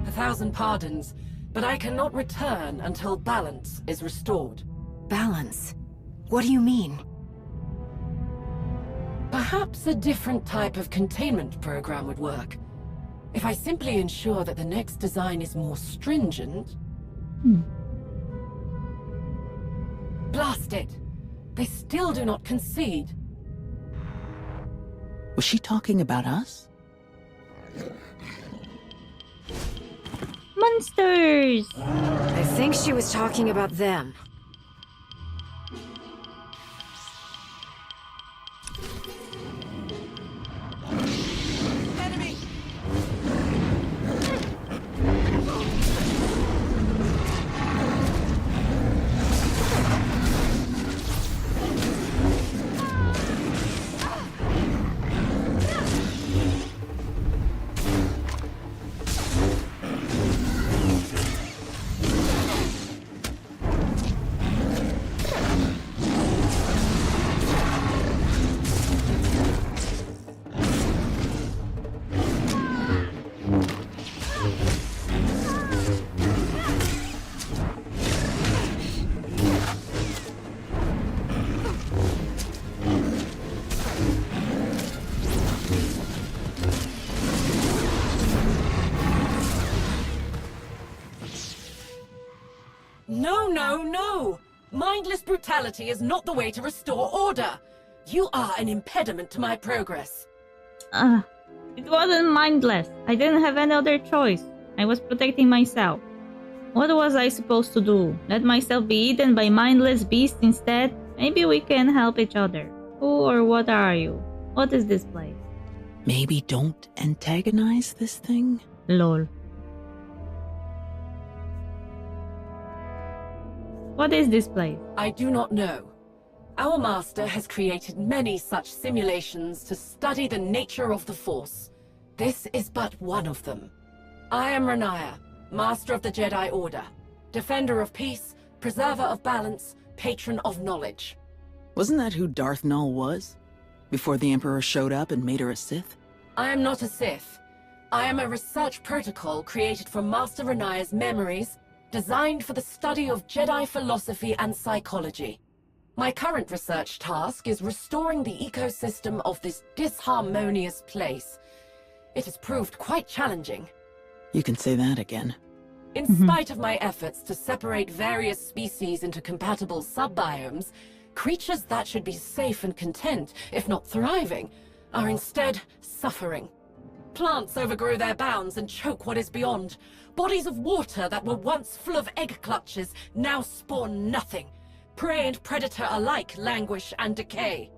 A thousand pardons, but I cannot return until balance is restored. Balance? What do you mean? Perhaps a different type of containment program would work. If I simply ensure that the next design is more stringent... Blast it! They still do not concede. Was she talking about us? Monsters! I think she was talking about them. Enemy! No, no, no! Mindless brutality is not the way to restore order! You are an impediment to my progress. It wasn't mindless. I didn't have any other choice. I was protecting myself. What was I supposed to do? Let myself be eaten by mindless beasts instead? Maybe we can help each other. Who or what are you? What is this place? Maybe don't antagonize this thing? Lol. What is this place? I do not know. Our master has created many such simulations to study the nature of the Force. This is but one of them. I am Renaya, Master of the Jedi Order, Defender of Peace, Preserver of Balance, Patron of Knowledge. Wasn't that who Darth Null was? Before the Emperor showed up and made her a Sith? I am not a Sith. I am a research protocol created from Master Renaya's memories, designed for the study of Jedi philosophy and psychology. My current research task is restoring the ecosystem of this disharmonious place. It has proved quite challenging. You can say that again. In spite of my efforts to separate various species into compatible subbiomes, creatures that should be safe and content, if not thriving, are instead suffering. Plants overgrow their bounds and choke what is beyond. Bodies of water that were once full of egg clutches now spawn nothing. Prey and predator alike languish and decay.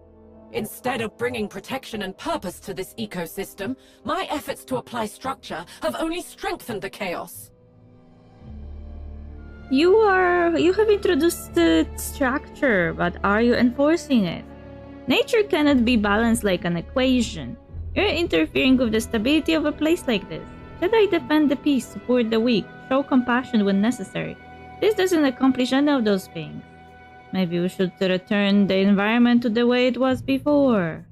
Instead of bringing protection and purpose to this ecosystem, my efforts to apply structure have only strengthened the chaos. You have introduced the structure, but are you enforcing it? Nature cannot be balanced like an equation. You're interfering with the stability of a place like this. Jedi defend the peace, support the weak, show compassion when necessary. This doesn't accomplish any of those things. Maybe we should return the environment to the way it was before.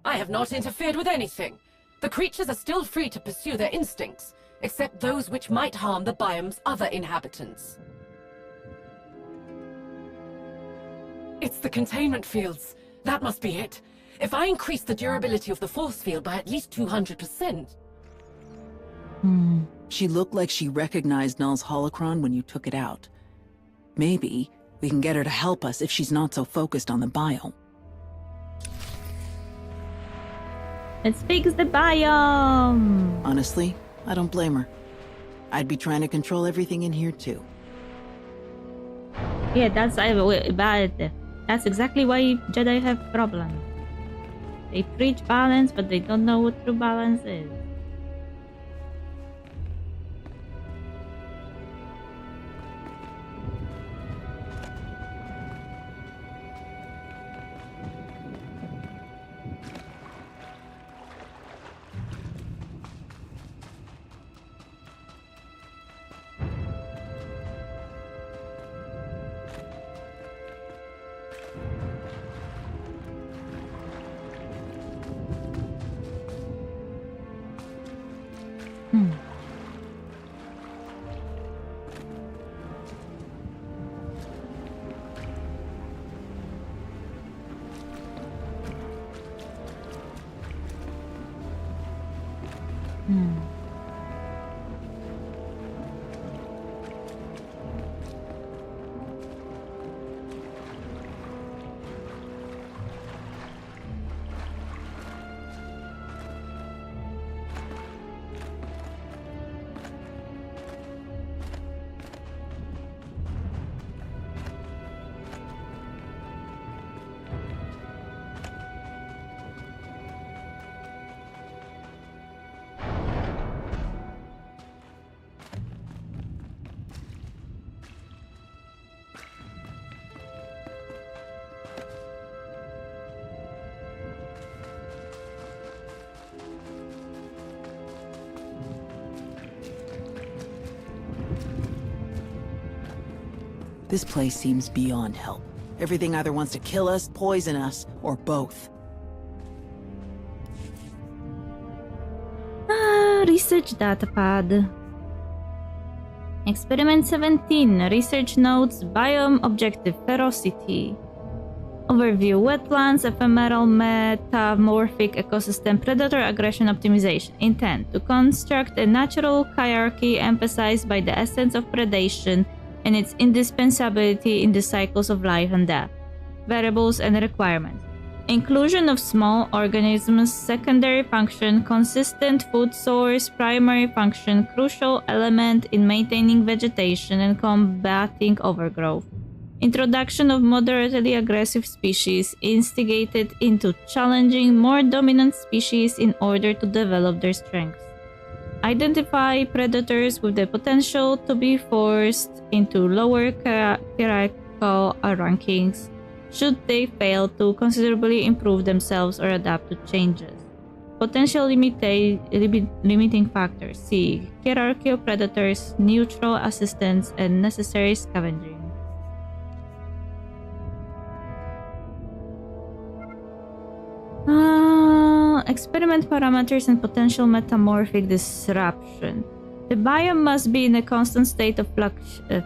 I have not interfered with anything. The creatures are still free to pursue their instincts, except those which might harm the biome's other inhabitants. It's the containment fields. That must be it. If I increase the durability of the force field by at least 200%. She looked like she recognized Null's holocron when you took it out. Maybe we can get her to help us if she's not so focused on the biome. Let's fix the biome! Honestly, I don't blame her. I'd be trying to control everything in here too. Yeah, that's bad. That's exactly why Jedi have problems. They preach balance, but they don't know what true balance is. This place seems beyond help. Everything either wants to kill us, poison us, or both. Research datapad. Experiment 17. Research notes. Biome objective. Ferocity. Overview. Wetlands. Ephemeral metamorphic ecosystem. Predator aggression optimization. Intent. To construct a natural hierarchy emphasized by the essence of predation and its indispensability in the cycles of life and death. Variables and requirements. Inclusion of small organisms, secondary function, consistent food source, primary function, crucial element in maintaining vegetation and combating overgrowth. Introduction of moderately aggressive species instigated into challenging more dominant species in order to develop their strengths. Identify predators with the potential to be forced into lower hierarchical rankings should they fail to considerably improve themselves or adapt to changes. Potential limiting factors. See hierarchical predators, neutral assistance, and necessary scavenging. Experiment parameters and potential metamorphic disruption. The biome must be in a constant state of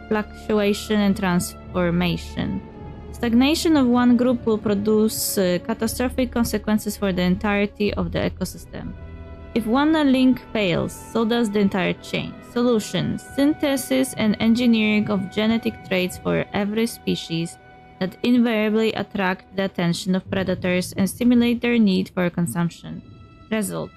fluctuation and transformation. Stagnation of one group will produce catastrophic consequences for the entirety of the ecosystem. If one link fails, so does the entire chain. Solution: synthesis and engineering of genetic traits for every species that invariably attract the attention of predators and stimulate their need for consumption. Result: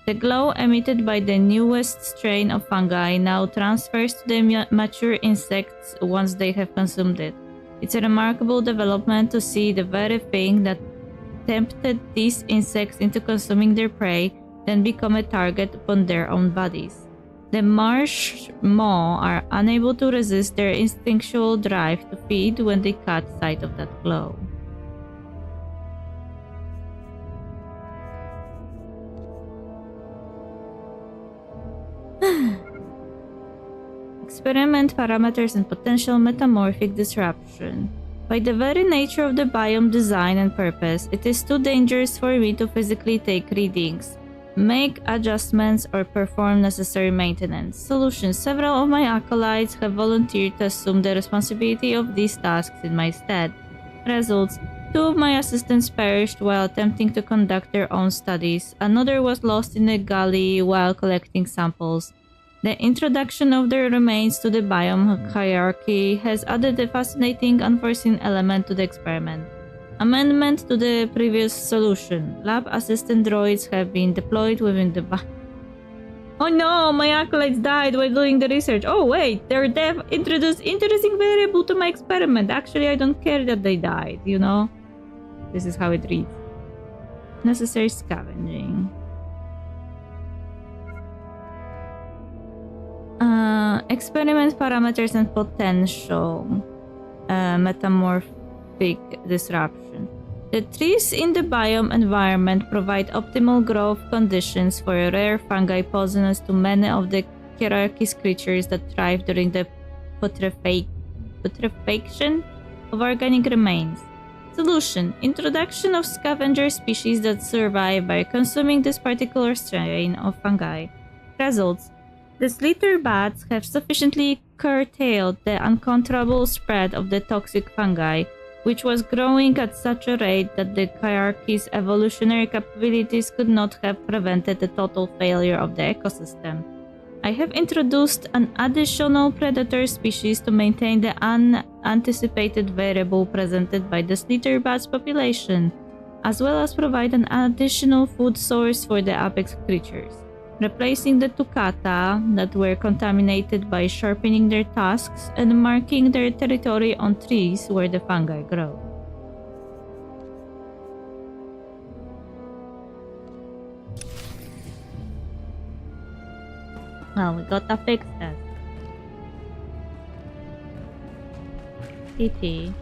the glow emitted by the newest strain of fungi now transfers to the mature insects once they have consumed it. It's a remarkable development to see the very thing that tempted these insects into consuming their prey then become a target upon their own bodies. The marsh maw are unable to resist their instinctual drive to feed when they catch sight of that glow. Experiment parameters and potential metamorphic disruption. By the very nature of the biome design and purpose, it is too dangerous for me to physically take readings, make adjustments, or perform necessary maintenance. Solution: several of my acolytes have volunteered to assume the responsibility of these tasks in my stead. Results: 2 of my assistants perished while attempting to conduct their own studies. Another was lost in a gully while collecting samples. The introduction of their remains to the biome hierarchy has added a fascinating unforeseen element to the experiment. Amendment to the previous solution. Lab assistant droids have been deployed within the Oh no, my acolytes died while doing the research. Oh wait, their death introduced interesting variable to my experiment. Actually, I don't care that they died, you know? This is how it reads. Necessary scavenging. Experiment parameters and potential metamorphic disruption. The trees in the biome environment provide optimal growth conditions for a rare fungi poisonous to many of the hierarchy's creatures that thrive during the putrefaction of organic remains. Solution: introduction of scavenger species that survive by consuming this particular strain of fungi. Results: the slither bats have sufficiently curtailed the uncontrollable spread of the toxic fungi, which was growing at such a rate that the hierarchy's evolutionary capabilities could not have prevented the total failure of the ecosystem. I have introduced an additional predator species to maintain the unanticipated variable presented by the slither bats population, as well as provide an additional food source for the apex creatures, replacing the tucata that were contaminated by sharpening their tusks and marking their territory on trees where the fungi grow. Well, we gotta fix that. PT.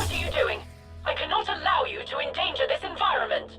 What are you doing? I cannot allow you to endanger this environment!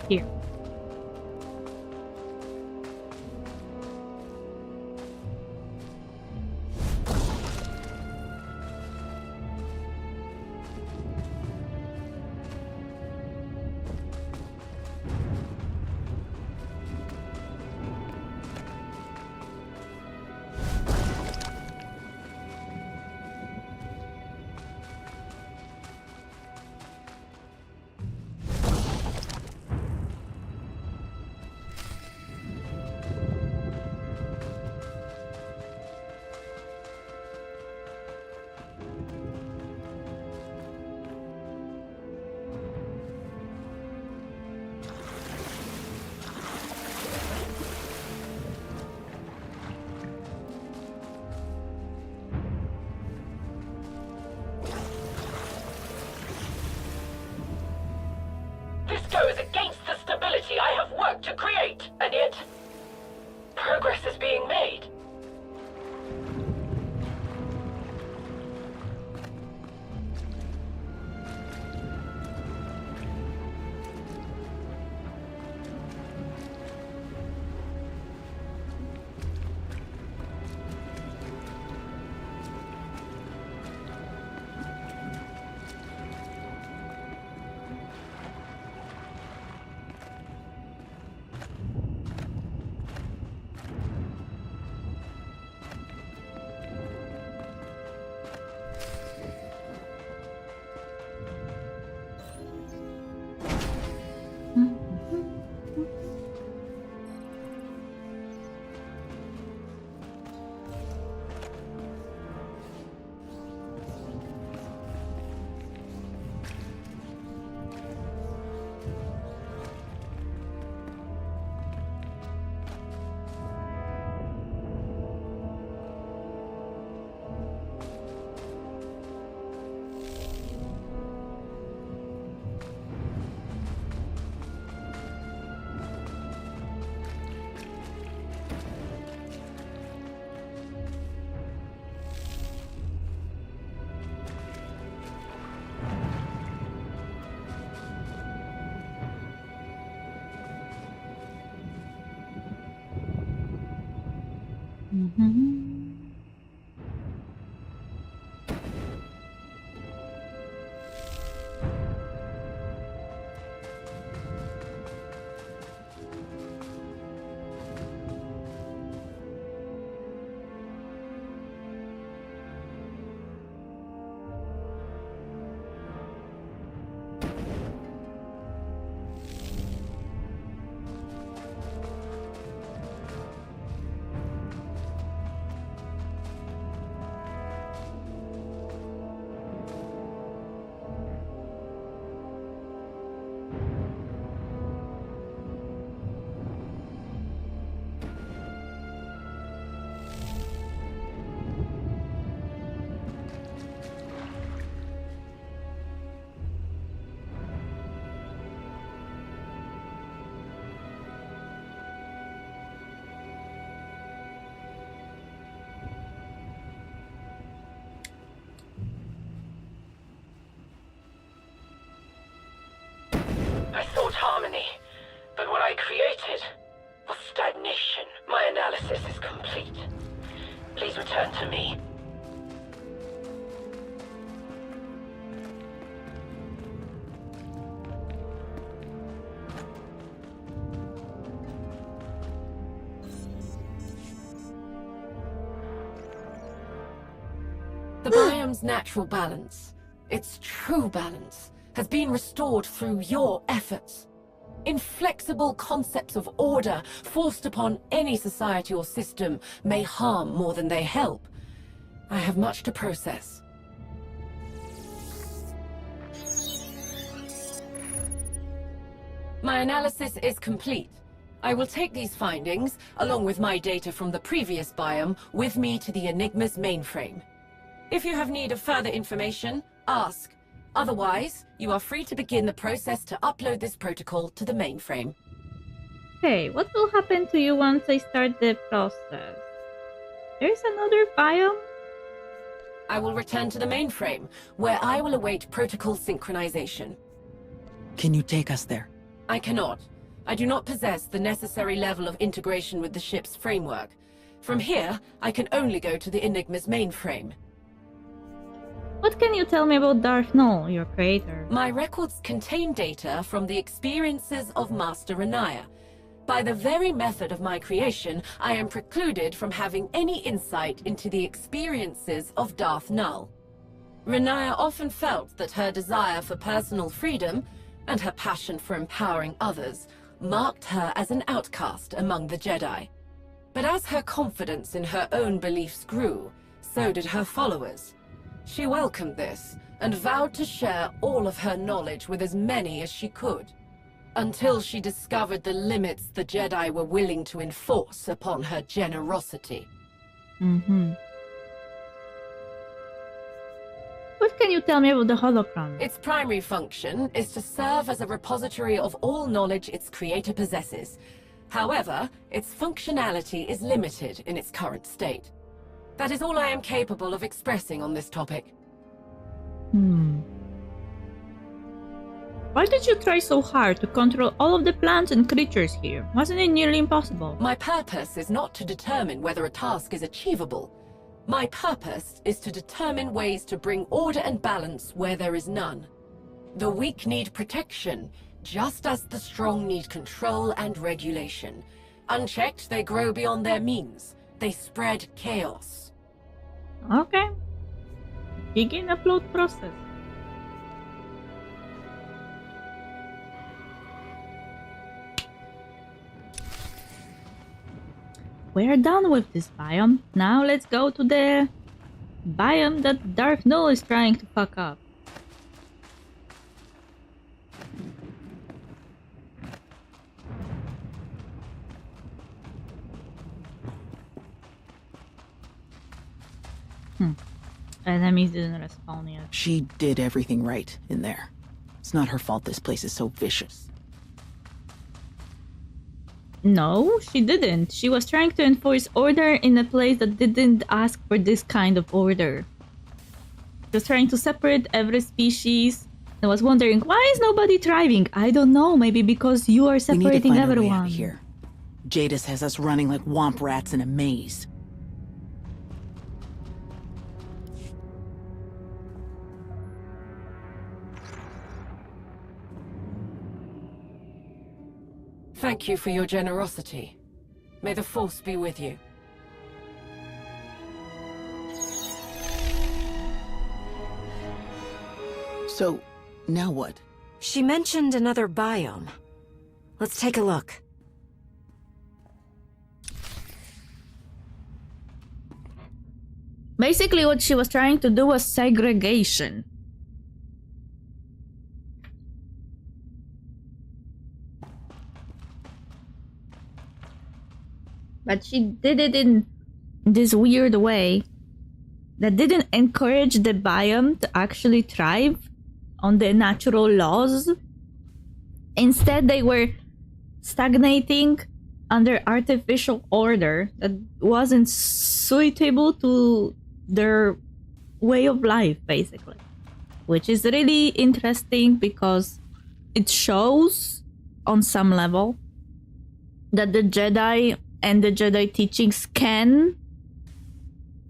Here. This goes against the stability I have worked to create, and yet progress is being made. return to me. The biome's natural balance, its true balance, has been restored through your efforts. Inflexible concepts of order forced upon any society or system may harm more than they help. I have much to process. My analysis is complete. I will take these findings, along with my data from the previous biome, with me to the Enigma's mainframe. If you have need of further information, ask. Otherwise, you are free to begin the process to upload this protocol to the mainframe. Okay, what will happen to you once I start the process? There's another biome? I will return to the mainframe, where I will await protocol synchronization. Can you take us there? I cannot. I do not possess the necessary level of integration with the ship's framework. From here, I can only go to the Enigma's mainframe. What can you tell me about Darth Null, your creator? My records contain data from the experiences of Master Renaya. By the very method of my creation, I am precluded from having any insight into the experiences of Darth Null. Renaya often felt that her desire for personal freedom and her passion for empowering others marked her as an outcast among the Jedi. But as her confidence in her own beliefs grew, so did her followers. She welcomed this, and vowed to share all of her knowledge with as many as she could, until she discovered the limits the Jedi were willing to enforce upon her generosity. What can you tell me about the holocron? Its primary function is to serve as a repository of all knowledge its creator possesses. However, its functionality is limited in its current state. That is all I am capable of expressing on this topic. Why did you try so hard to control all of the plants and creatures here? Wasn't it nearly impossible? My purpose is not to determine whether a task is achievable. My purpose is to determine ways to bring order and balance where there is none. The weak need protection, just as the strong need control and regulation. Unchecked, they grow beyond their means. They spread chaos. Okay. Begin upload process. We're done with this biome. Now let's go to the biome that Darth Null is trying to fuck up. Enemies didn't respawn yet. She did everything right in there. It's not her fault this place is so vicious. No, she didn't. She was trying to enforce order in a place that didn't ask for this kind of order. She was trying to separate every species. I was wondering, why is nobody thriving? I don't know, maybe because you are separating we need to find everyone. Our way out of here. Jadis has us running like womp rats in a maze. Thank you for your generosity. May the Force be with you. So, now what? She mentioned another biome. Let's take a look. Basically, what she was trying to do was segregation. But she did it in this weird way that didn't encourage the biome to actually thrive on the natural laws. Instead, they were stagnating under artificial order that wasn't suitable to their way of life, basically. Which is really interesting because it shows, on some level, that the Jedi and the Jedi teachings can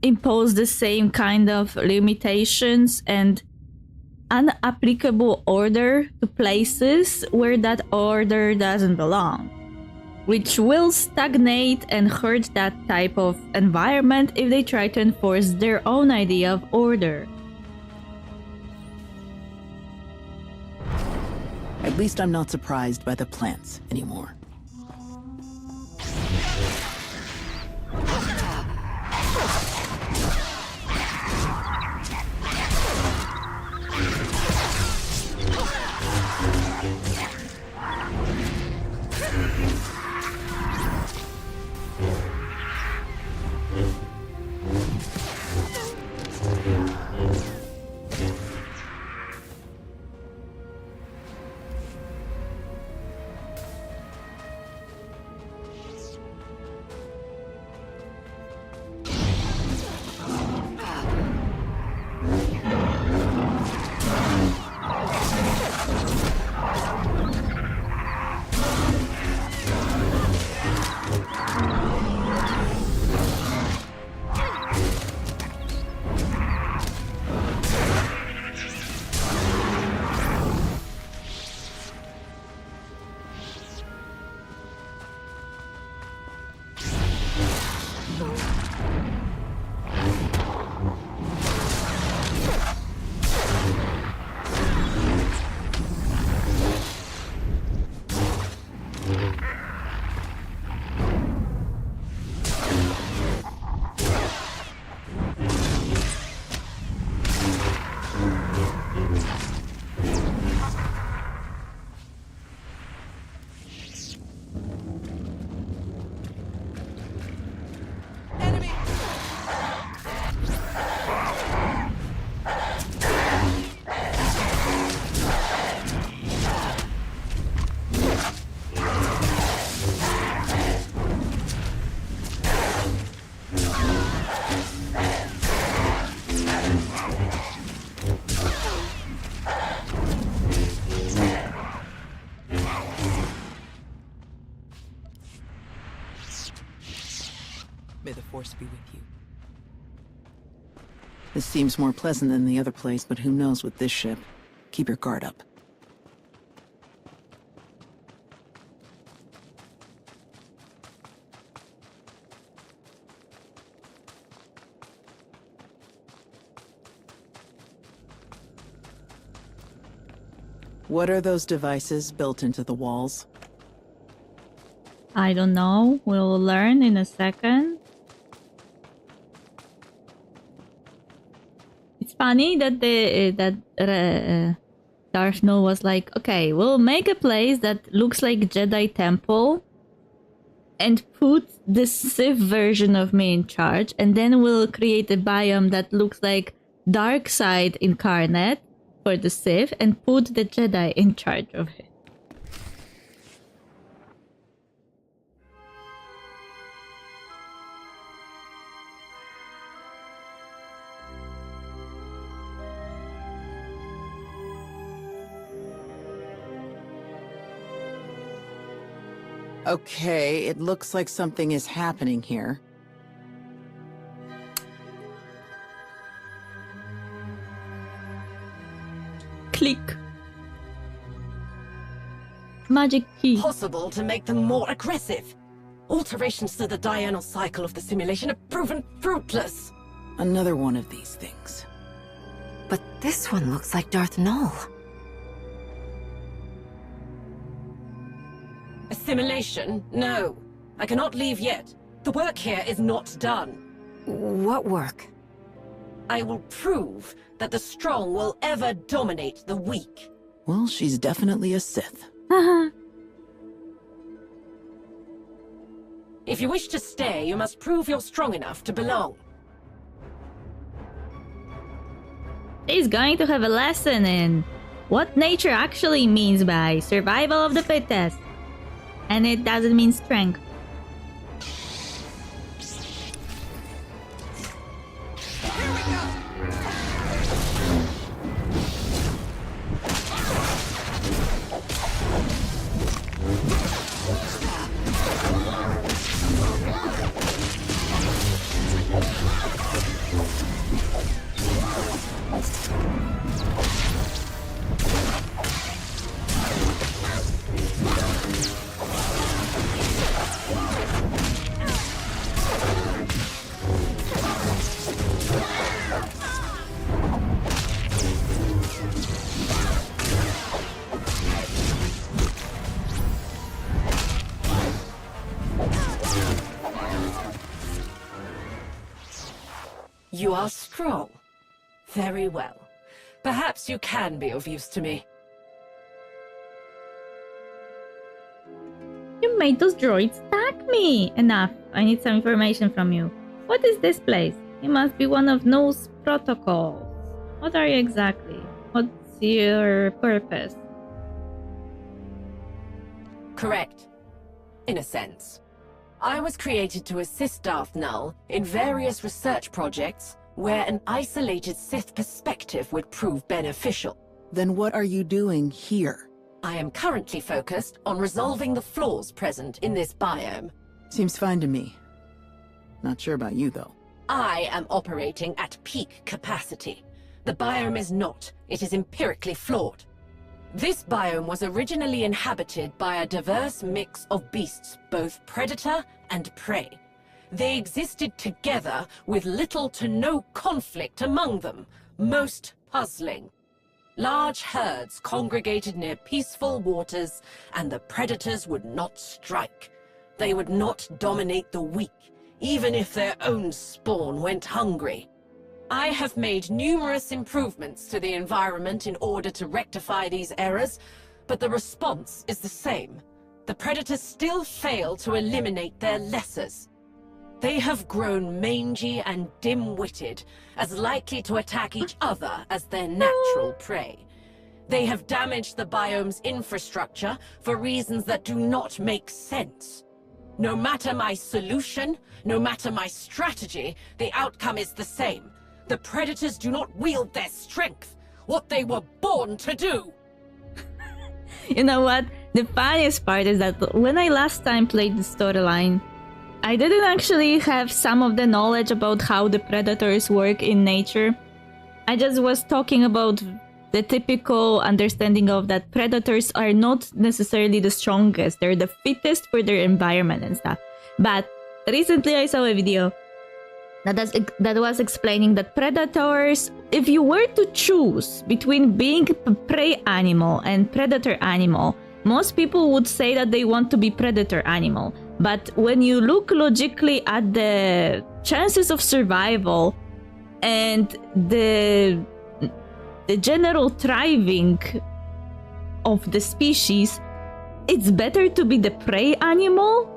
impose the same kind of limitations and unapplicable order to places where that order doesn't belong, which will stagnate and hurt that type of environment if they try to enforce their own idea of order. At least I'm not surprised by the plants anymore. May the Force be with you. This seems more pleasant than the other place, but who knows with this ship. Keep your guard up. What are those devices built into the walls? I don't know. We'll learn in a second. It's funny that Darth Maul was like, okay, we'll make a place that looks like Jedi Temple and put the Sith version of me in charge, and then we'll create a biome that looks like Dark Side incarnate for the Sith and put the Jedi in charge of it. Okay, it looks like something is happening here. Click. Magic key. Possible to make them more aggressive. Alterations to the diurnal cycle of the simulation have proven fruitless. Another one of these things. But this one looks like Darth Maul. Assimilation? No. I cannot leave yet. The work here is not done. What work? I will prove that the strong will ever dominate the weak. Well, she's definitely a Sith. If you wish to stay, you must prove you're strong enough to belong. He's going to have a lesson in what nature actually means by survival of the fittest. And it doesn't mean strength. You are strong. Very well. Perhaps you can be of use to me. You made those droids attack me! Enough. I need some information from you. What is this place? It must be one of those protocols. What are you exactly? What's your purpose? Correct. In a sense. I was created to assist Darth Null in various research projects where an isolated Sith perspective would prove beneficial. Then what are you doing here? I am currently focused on resolving the flaws present in this biome. Seems fine to me. Not sure about you, though. I am operating at peak capacity. The biome is not. It is empirically flawed. This biome was originally inhabited by a diverse mix of beasts, both predator and prey. They existed together with little to no conflict among them, most puzzling. Large herds congregated near peaceful waters, and the predators would not strike. They would not dominate the weak, even if their own spawn went hungry. I have made numerous improvements to the environment in order to rectify these errors, but the response is the same. The predators still fail to eliminate their lessers. They have grown mangy and dim-witted, as likely to attack each other as their natural prey. They have damaged the biome's infrastructure for reasons that do not make sense. No matter my solution, no matter my strategy, the outcome is the same. The predators do not wield their strength, what they were born to do. You know what? The funniest part is that when I last time played the storyline, I didn't actually have some of the knowledge about how the predators work in nature. I just was talking about the typical understanding of that predators are not necessarily the strongest. They're the fittest for their environment and stuff. But recently I saw a video that was explaining that predators, if you were to choose between being a prey animal and predator animal, most people would say that they want to be predator animal. But when you look logically at the chances of survival and the general thriving of the species, it's better to be the prey animal,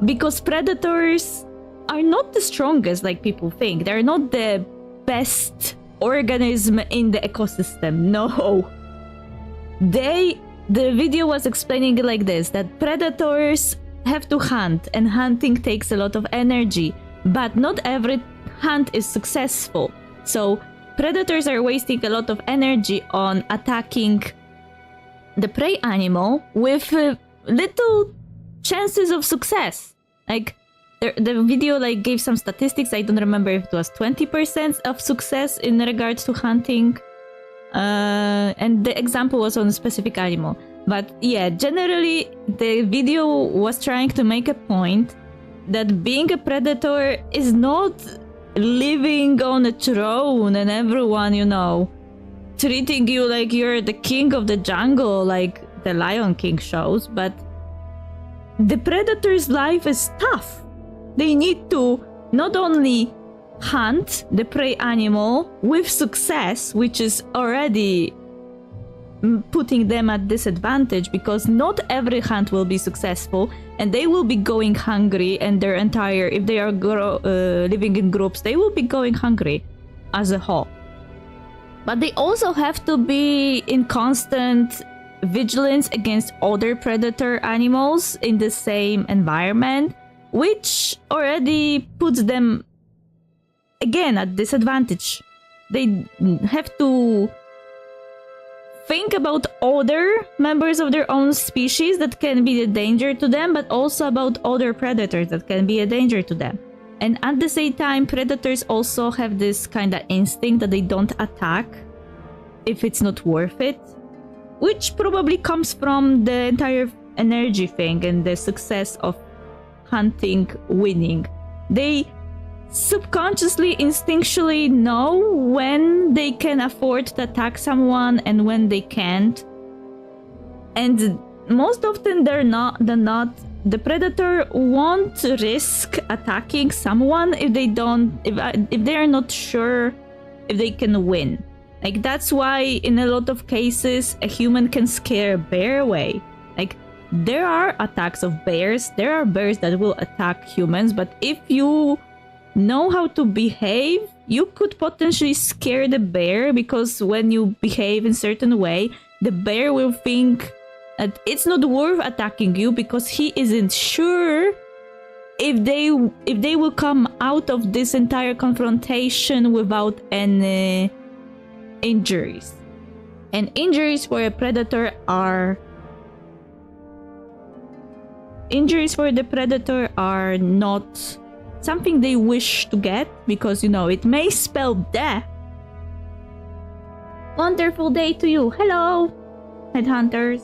because predators are not the strongest like people think. They're not the best organism in the ecosystem. No. The video was explaining it like this, that predators have to hunt, and hunting takes a lot of energy, but not every hunt is successful. So predators are wasting a lot of energy on attacking the prey animal with little chances of success. Like the video gave some statistics. I don't remember if it was 20% of success in regards to hunting, and the example was on a specific animal. But yeah, generally the video was trying to make a point that being a predator is not living on a throne and everyone, you know, treating you like you're the king of the jungle, like the Lion King shows. But the predator's life is tough. They need to not only hunt the prey animal with success, which is already putting them at disadvantage, because not every hunt will be successful and they will be going hungry, and their entire, if they are living in groups, they will be going hungry as a whole. But they also have to be in constant vigilance against other predator animals in the same environment, which already puts them again at disadvantage. They have to think about other members of their own species that can be a danger to them, but also about other predators that can be a danger to them. And at the same time, predators also have this kind of instinct that they don't attack if it's not worth it, which probably comes from the entire energy thing and the success of hunting winning. They subconsciously, instinctually know when they can afford to attack someone and when they can't. And most often they're not the predator won't risk attacking someone if they are not sure if they can win. Like, that's why in a lot of cases a human can scare a bear away. Like, there are attacks of bears, there are bears that will attack humans, but if you know how to behave, you could potentially scare the bear, because when you behave in a certain way, the bear will think that it's not worth attacking you because he isn't sure if they will come out of this entire confrontation without any injuries. And injuries for a predator are not something they wish to get, because, you know, it may spell death. Wonderful day to you. Hello, headhunters.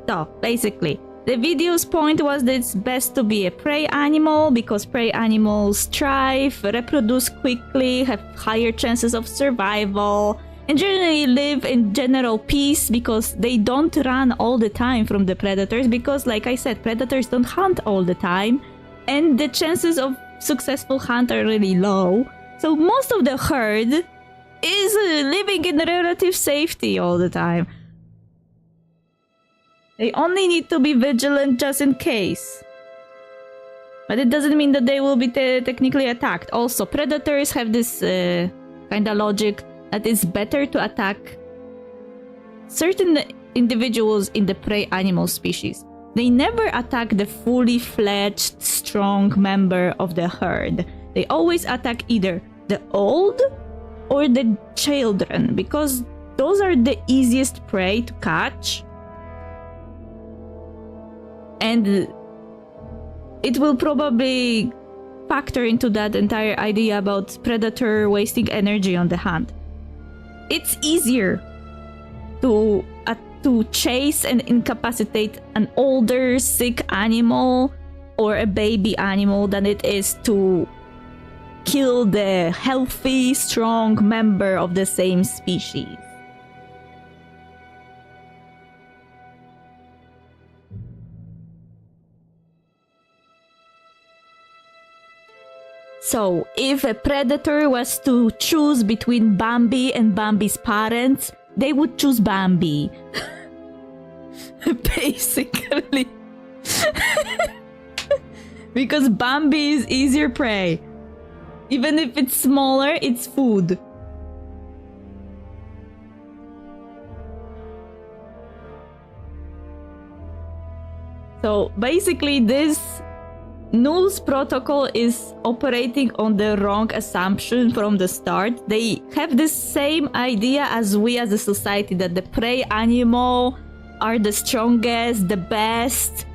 So, basically, the video's point was that it's best to be a prey animal, because prey animals thrive, reproduce quickly, have higher chances of survival, and generally live in general peace because they don't run all the time from the predators, because, like I said, predators don't hunt all the time, and the chances of successful hunt are really low. So most of the herd is living in relative safety all the time. They only need to be vigilant just in case. But it doesn't mean that they will be technically attacked. Also, predators have this kind of logic that it's better to attack certain individuals in the prey animal species. They never attack the fully fledged, strong member of the herd. They always attack either the old or the children, because those are the easiest prey to catch. And it will probably factor into that entire idea about predator wasting energy on the hunt. It's easier to chase and incapacitate an older, sick animal or a baby animal than it is to kill the healthy, strong member of the same species. So, if a predator was to choose between Bambi and Bambi's parents, they would choose Bambi. Basically. Because Bambi is easier prey. Even if it's smaller, it's food. So, basically, this Null's protocol is operating on the wrong assumption from the start. They have the same idea as we as a society, that the prey animal are the strongest, the best,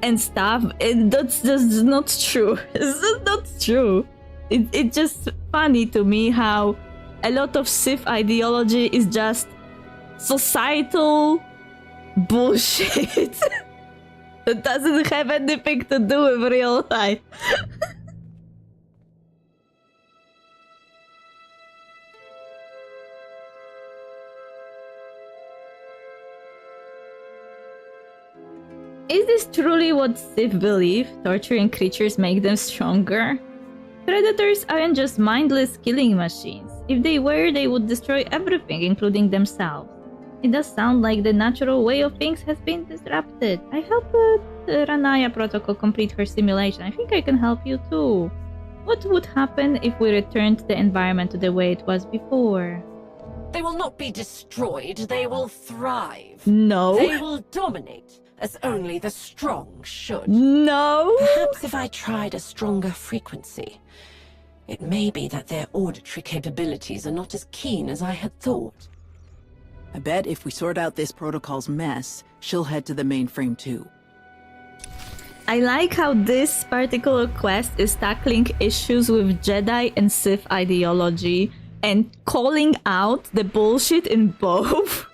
and stuff. And that's just not true. It's just not true. It's just funny to me how a lot of Sith ideology is just societal bullshit. That doesn't have anything to do with real life. Is this truly what Sith believe? Torturing creatures make them stronger? Predators aren't just mindless killing machines. If they were, they would destroy everything, including themselves. It does sound like the natural way of things has been disrupted. I helped the Ranaya protocol complete her simulation. I think I can help you too. What would happen if we returned the environment to the way it was before? They will not be destroyed, they will thrive. No. They will dominate, as only the strong should. No. Perhaps if I tried a stronger frequency. It may be that their auditory capabilities are not as keen as I had thought. I bet if we sort out this protocol's mess, she'll head to the mainframe too. I like how this particular quest is tackling issues with Jedi and Sith ideology and calling out the bullshit in both.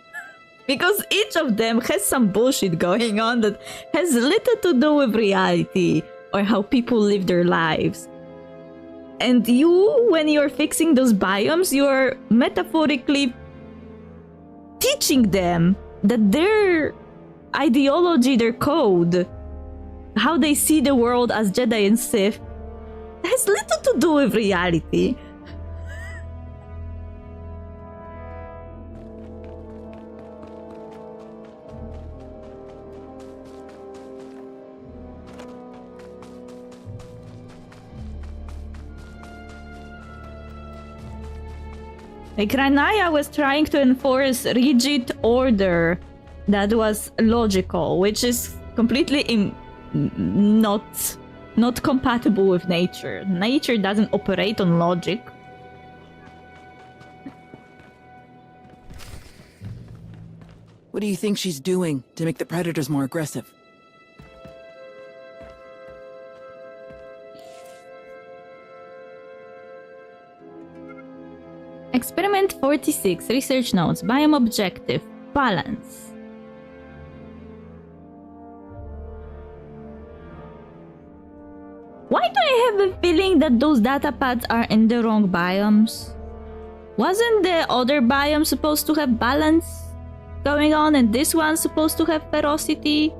Because each of them has some bullshit going on that has little to do with reality or how people live their lives. And you, when you're fixing those biomes, you're metaphorically teaching them that their ideology, their code, how they see the world as Jedi and Sith has little to do with reality. Like, Ranaya was trying to enforce rigid order that was logical, which is completely not compatible with nature. Nature doesn't operate on logic. What do you think she's doing to make the predators more aggressive? Experiment 46, research notes, biome objective, balance. Why do I have a feeling that those data pads are in the wrong biomes? Wasn't the other biome supposed to have balance going on and this one's supposed to have ferocity?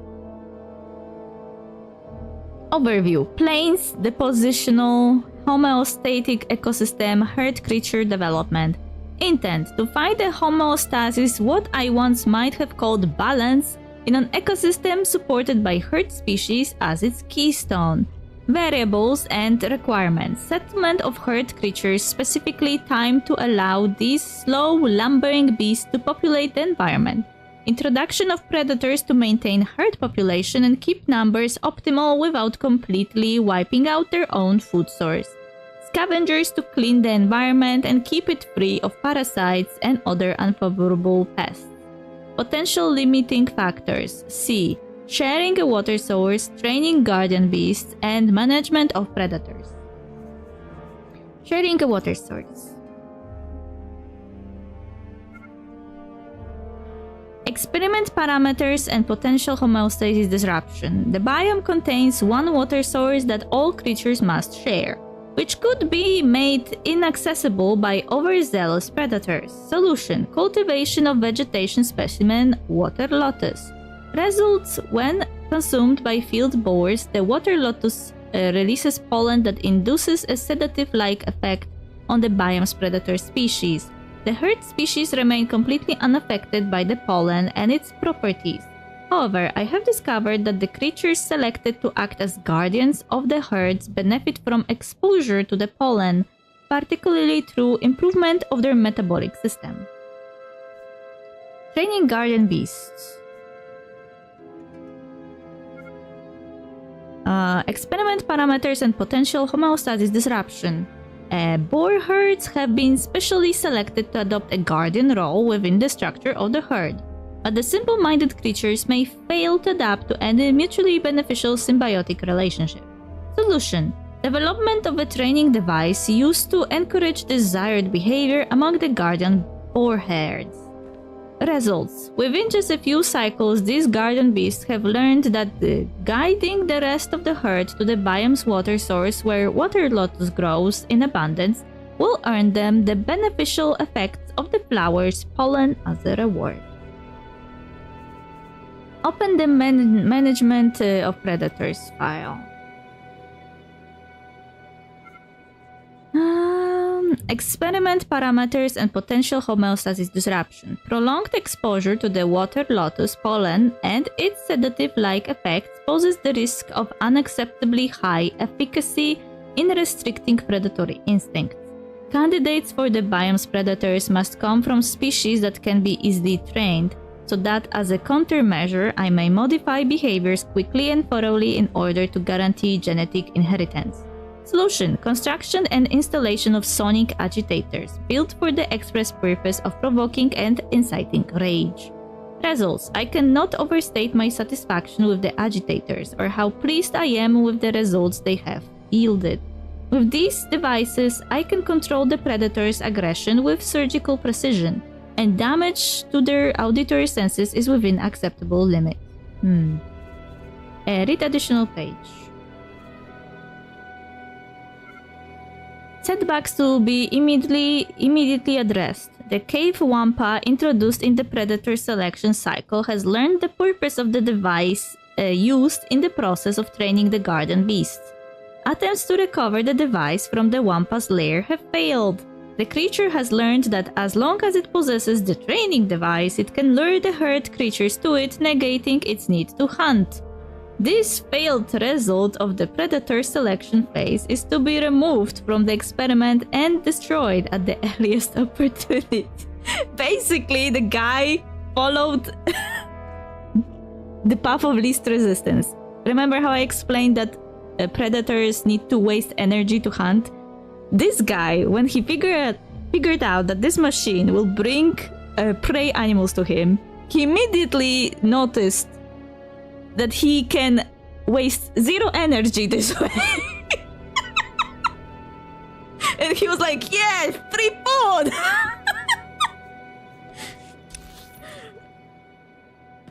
Overview. Planes, depositional, homeostatic ecosystem, herd creature development. Intent. To find the homeostasis, what I once might have called balance, in an ecosystem supported by herd species as its keystone. Variables and requirements. Settlement of herd creatures specifically timed to allow these slow, lumbering beasts to populate the environment. Introduction of predators to maintain herd population and keep numbers optimal without completely wiping out their own food source. Scavengers to clean the environment and keep it free of parasites and other unfavorable pests. Potential limiting factors. C. Sharing a water source, training guardian beasts, and management of predators. Sharing a water source. Experiment parameters and potential homeostasis disruption. The biome contains one water source that all creatures must share, which could be made inaccessible by overzealous predators. Solution: cultivation of vegetation specimen water lotus. Results: when consumed by field boars, the water lotus releases pollen that induces a sedative-like effect on the biome's predator species. The herd species remain completely unaffected by the pollen and its properties. However, I have discovered that the creatures selected to act as guardians of the herds benefit from exposure to the pollen, particularly through improvement of their metabolic system. Training guardian beasts. Experiment parameters and potential homeostasis disruption. Boar herds have been specially selected to adopt a guardian role within the structure of the herd, but the simple-minded creatures may fail to adapt to any mutually beneficial symbiotic relationship. Solution: development of a training device used to encourage desired behavior among the guardian boar herds. Results: within just a few cycles, these guardian beasts have learned that guiding the rest of the herd to the biome's water source where water lotus grows in abundance will earn them the beneficial effects of the flower's pollen as a reward. Open the management of predators file. Experiment parameters and potential homeostasis disruption. Prolonged exposure to the water lotus pollen and its sedative-like effects poses the risk of unacceptably high efficacy in restricting predatory instincts. Candidates for the biome's predators must come from species that can be easily trained, so that as a countermeasure I may modify behaviors quickly and thoroughly in order to guarantee genetic inheritance. Solution: construction and installation of sonic agitators, built for the express purpose of provoking and inciting rage. Results: I cannot overstate my satisfaction with the agitators, or how pleased I am with the results they have yielded. With these devices, I can control the predator's aggression with surgical precision, and damage to their auditory senses is within acceptable limits. Read additional page. Setbacks to be immediately addressed. The cave wampa introduced in the predator selection cycle has learned the purpose of the device used in the process of training the garden beasts. Attempts to recover the device from the Wampa's lair have failed. The creature has learned that as long as it possesses the training device, it can lure the herd creatures to it, negating its need to hunt. This failed result of the predator selection phase is to be removed from the experiment and destroyed at the earliest opportunity. Basically, the guy followed the path of least resistance. Remember how I explained that predators need to waste energy to hunt? This guy, when he figured out that this machine will bring prey animals to him, he immediately noticed that he can waste 0 energy this way. And he was like, yeah, free food!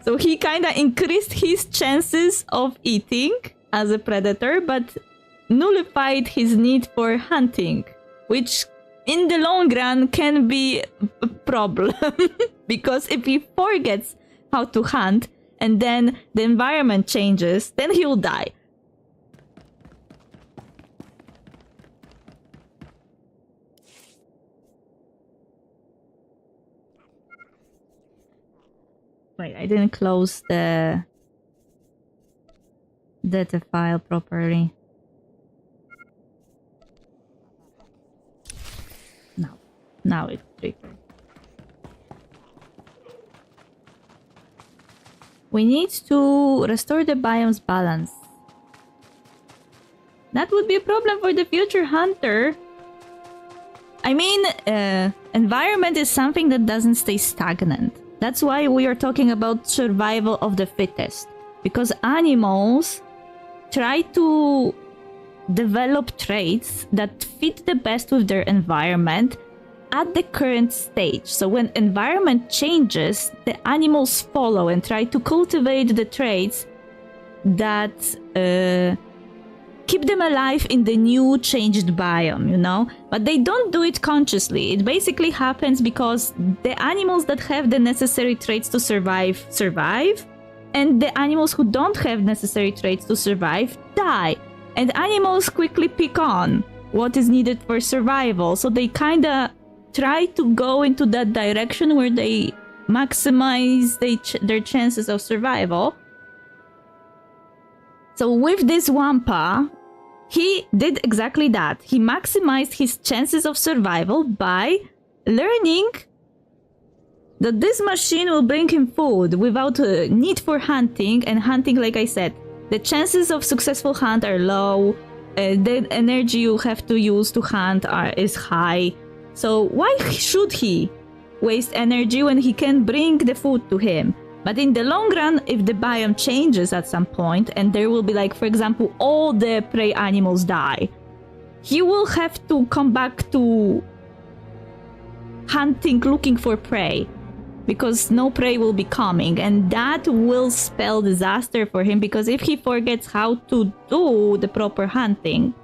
So he kinda increased his chances of eating as a predator, but nullified his need for hunting, which in the long run can be a problem. Because if he forgets how to hunt and then the environment changes, then he will die. Wait, I didn't close the data file properly. No, now it's triggered. We need to restore the biome's balance. That would be a problem for the future hunter. I mean, environment is something that doesn't stay stagnant. That's why we are talking about survival of the fittest. Because animals try to develop traits that fit the best with their environment at the current stage. So when environment changes, the animals follow and try to cultivate the traits that keep them alive in the new changed biome, you know? But they don't do it consciously. It basically happens because the animals that have the necessary traits to survive, survive, and the animals who don't have necessary traits to survive die. And animals quickly pick on what is needed for survival, so they kinda try to go into that direction where they maximize their chances of survival. So with this Wampa, he did exactly that. He maximized his chances of survival by learning that this machine will bring him food without a need for hunting. And hunting, like I said, the chances of successful hunt are low. The energy you have to use to hunt is high. So why should he waste energy when he can bring the food to him? But in the long run, if the biome changes at some point, and there will be, like, for example, all the prey animals die, he will have to come back to hunting, looking for prey, because no prey will be coming, and that will spell disaster for him, because if he forgets how to do the proper hunting,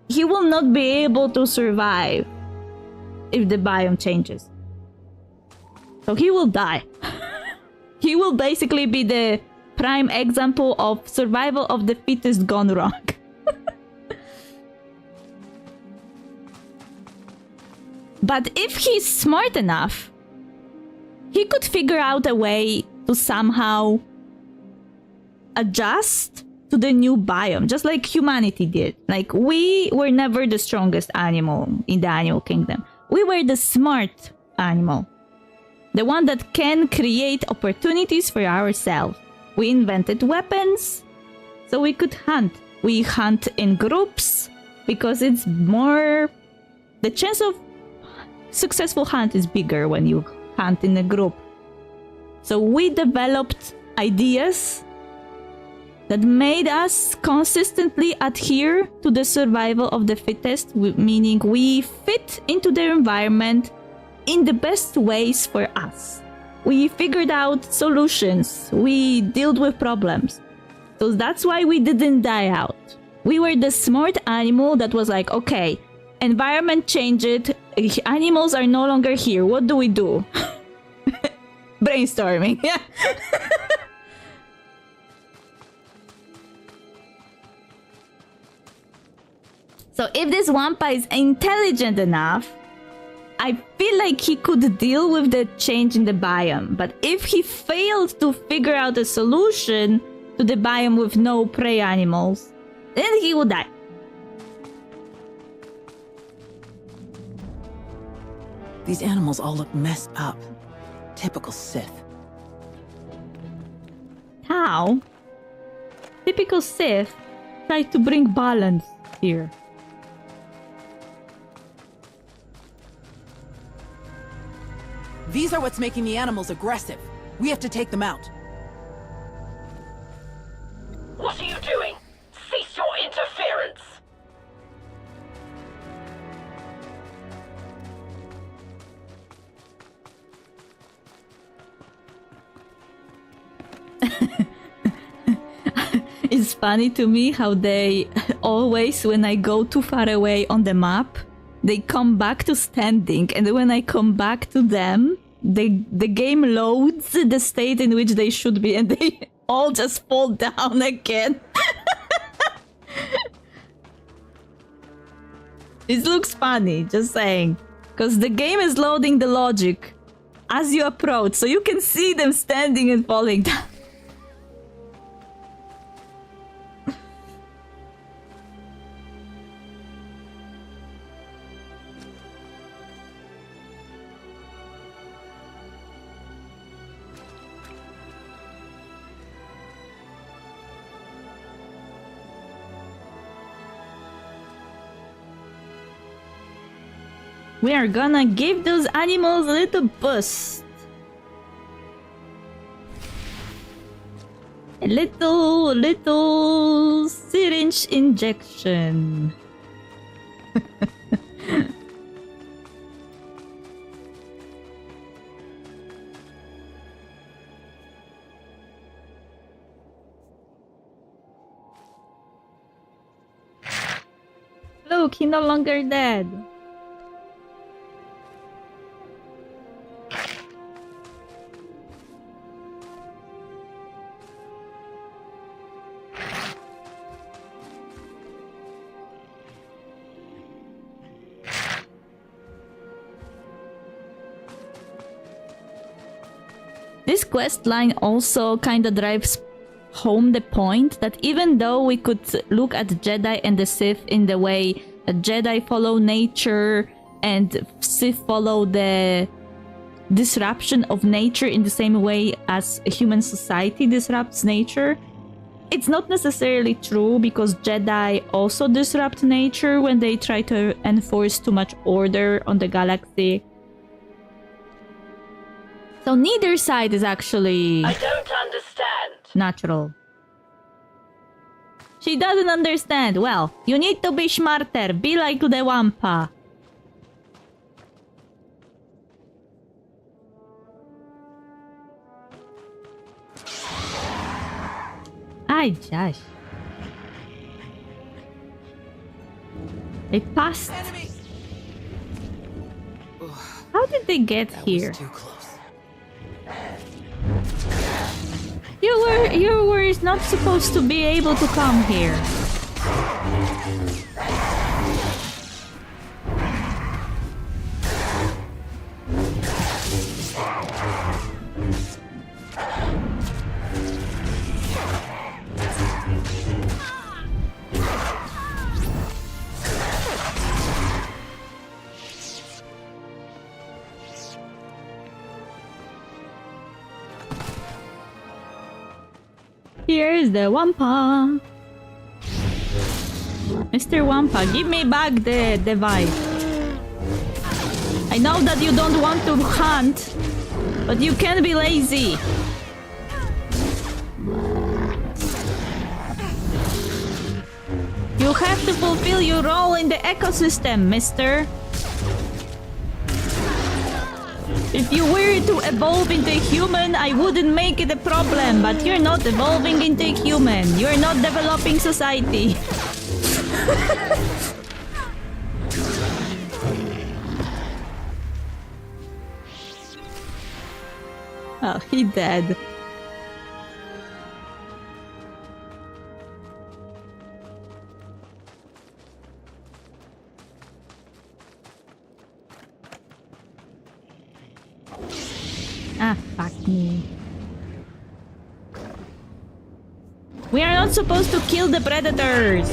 he will not be able to survive if the biome changes. So he will die. He will basically be the prime example of survival of the fittest gone wrong. But if he's smart enough, he could figure out a way to somehow adjust to the new biome, just like humanity did. Like, we were never the strongest animal in the animal kingdom. We were the smart animal. The one that can create opportunities for ourselves. We invented weapons, so we could hunt. We hunt in groups, because it's more... The chance of successful hunt is bigger when you hunt in a group. So we developed ideas that made us consistently adhere to the survival of the fittest, meaning we fit into their environment in the best ways for us. We figured out solutions. We dealt with problems. So that's why we didn't die out. We were the smart animal that was like, okay, environment changed, animals are no longer here, what do we do? Brainstorming, yeah. So if this Wampa is intelligent enough, I feel like he could deal with the change in the biome. But if he failed to figure out a solution to the biome with no prey animals, then he would die. These animals all look messed up. Typical Sith. How? Typical Sith tried to bring balance here. These are what's making the animals aggressive. We have to take them out. What are you doing? Cease your interference! It's funny to me how they always, when I go too far away on the map, they come back to standing, and when I come back to them, the game loads the state in which they should be, and they all just fall down again. It looks funny, just saying. Because the game is loading the logic as you approach, so you can see them standing and falling down. We are gonna give those animals a little boost. A little syringe injection. Look, he's no longer dead. This quest line also kinda drives home the point that even though we could look at Jedi and the Sith in the way that Jedi follow nature and Sith follow the disruption of nature in the same way as human society disrupts nature, it's not necessarily true, because Jedi also disrupt nature when they try to enforce too much order on the galaxy. So neither side is actually... I don't understand. Natural. She doesn't understand. Well, you need to be smarter. Be like the Wampa. Ay, Josh. They passed. Enemy. How did they get here? Too close. You were not supposed to be able to come here. Here's the Wampa. Mr. Wampa, give me back the device. I know that you don't want to hunt, but you can be lazy. You have to fulfill your role in the ecosystem, mister. If you were to evolve into a human, I wouldn't make it a problem, but you're not evolving into a human. You're not developing society. Oh, he dead. Ah, fuck me. We are not supposed to kill the predators!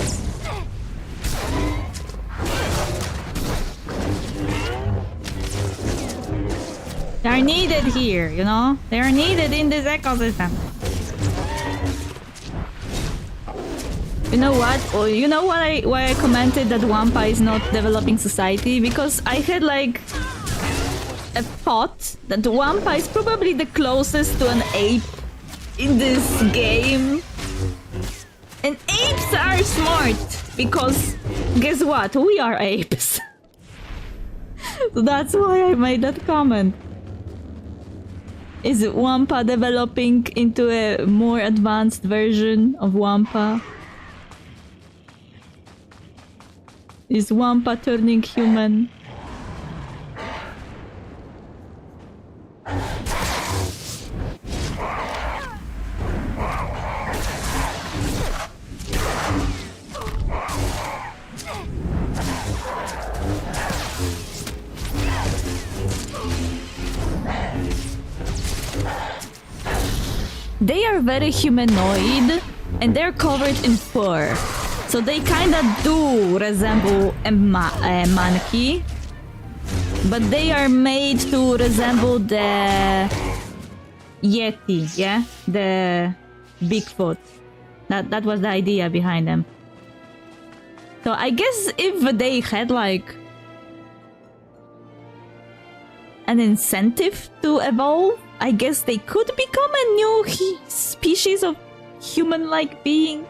They are needed here, you know? They are needed in this ecosystem. You know what? Oh, you know why I commented that Wampa is not developing society? Because I had like a thought that Wampa is probably the closest to an ape in this game. And apes are smart because guess what? We are apes. So that's why I made that comment. Is Wampa developing into a more advanced version of Wampa? Is Wampa turning human? They are very humanoid and they're covered in fur. So they kinda do resemble a monkey. But they are made to resemble the Yeti, yeah? The Bigfoot. That was the idea behind them. So I guess if they had like an incentive to evolve, I guess they could become a new species of human-like beings.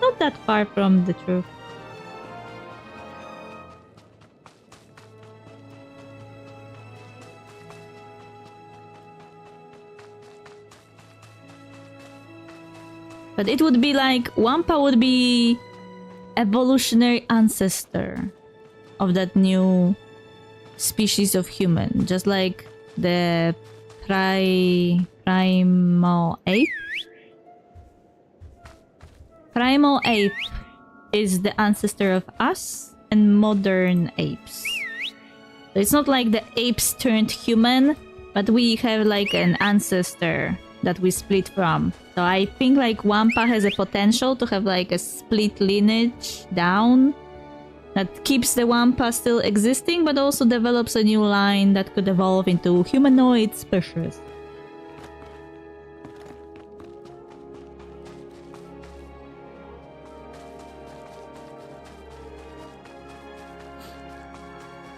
Not that far from the truth. But it would be like Wampa would be evolutionary ancestor of that new species of human, just like the primal ape. Primal ape is the ancestor of us and modern apes. So it's not like the apes turned human, but we have like an ancestor that we split from. So I think like Wampa has a potential to have like a split lineage down that keeps the Wampa still existing, but also develops a new line that could evolve into humanoid species.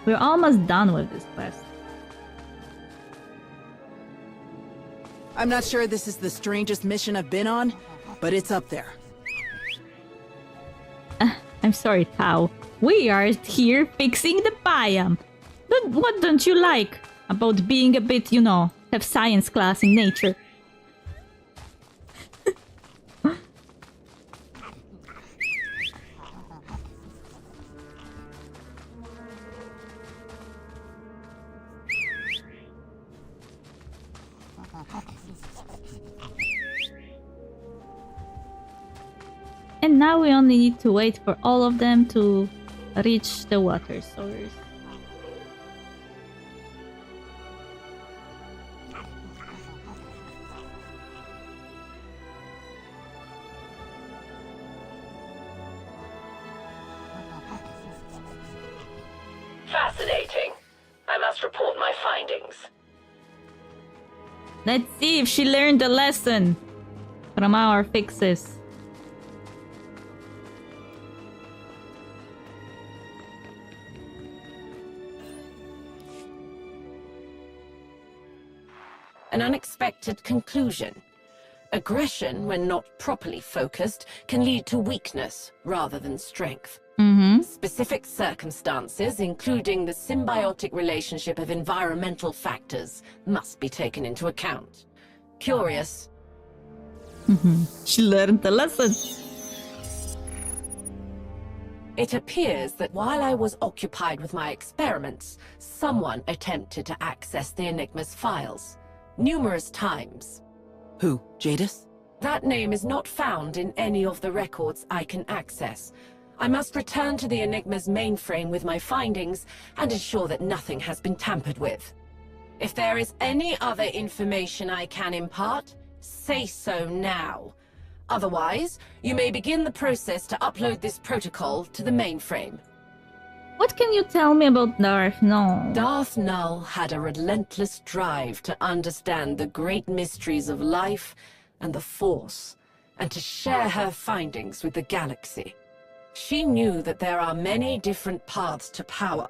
We're almost done with this quest. I'm not sure this is the strangest mission I've been on, but it's up there. I'm sorry, Tao. We are here fixing the biome. What don't you like about being a bit, you know, have science class in nature? And now we only need to wait for all of them to reach the water source. Fascinating. I must report my findings. Let's see if she learned the lesson from our fixes. An unexpected conclusion. Aggression, when not properly focused, can lead to weakness rather than strength. Specific circumstances, including the symbiotic relationship of environmental factors, must be taken into account. Curious. She learned the lesson. It appears that while I was occupied with my experiments, someone attempted to access the Enigma's files. Numerous times. Who? Jadis? That name is not found in any of the records I can access. I must return to the Enigma's mainframe with my findings and ensure that nothing has been tampered with. If there is any other information I can impart, say so now. Otherwise, you may begin the process to upload this protocol to the mainframe. What can you tell me about Darth Null? Darth Null had a relentless drive to understand the great mysteries of life and the Force, and to share her findings with the galaxy. She knew that there are many different paths to power,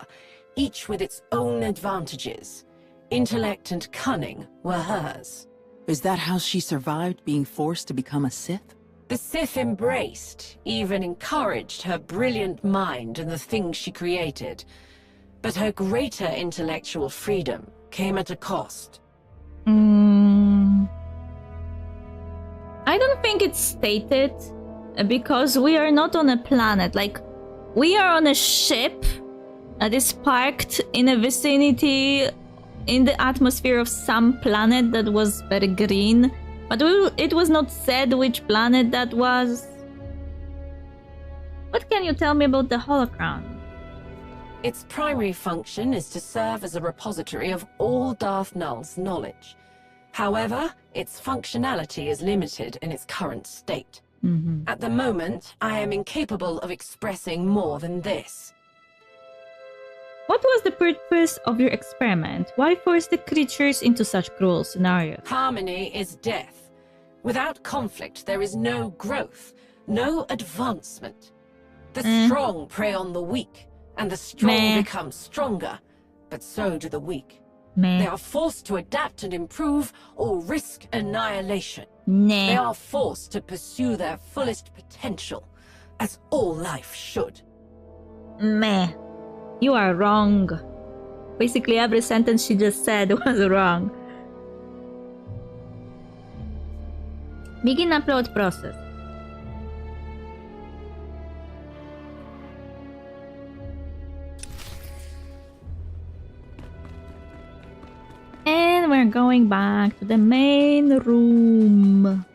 each with its own advantages. Intellect and cunning were hers. Is that how she survived being forced to become a Sith? The Sith embraced, even encouraged her brilliant mind and the things she created. But her greater intellectual freedom came at a cost. I don't think it's stated, because we are not on a planet. Like, we are on a ship that is parked in a vicinity in the atmosphere of some planet that was very green. But it was not said which planet that was. What can you tell me about the holocron? Its primary function is to serve as a repository of all Darth Null's knowledge. However, its functionality is limited in its current state. At the moment, I am incapable of expressing more than this. What was the purpose of your experiment? Why force the creatures into such cruel scenarios? Harmony is death. Without conflict, there is no growth, no advancement. The strong prey on the weak, and the strong become stronger, but so do the weak. They are forced to adapt and improve, or risk annihilation. They are forced to pursue their fullest potential, as all life should. You are wrong. Basically, every sentence she just said was wrong. Begin upload process. And we're going back to the main room.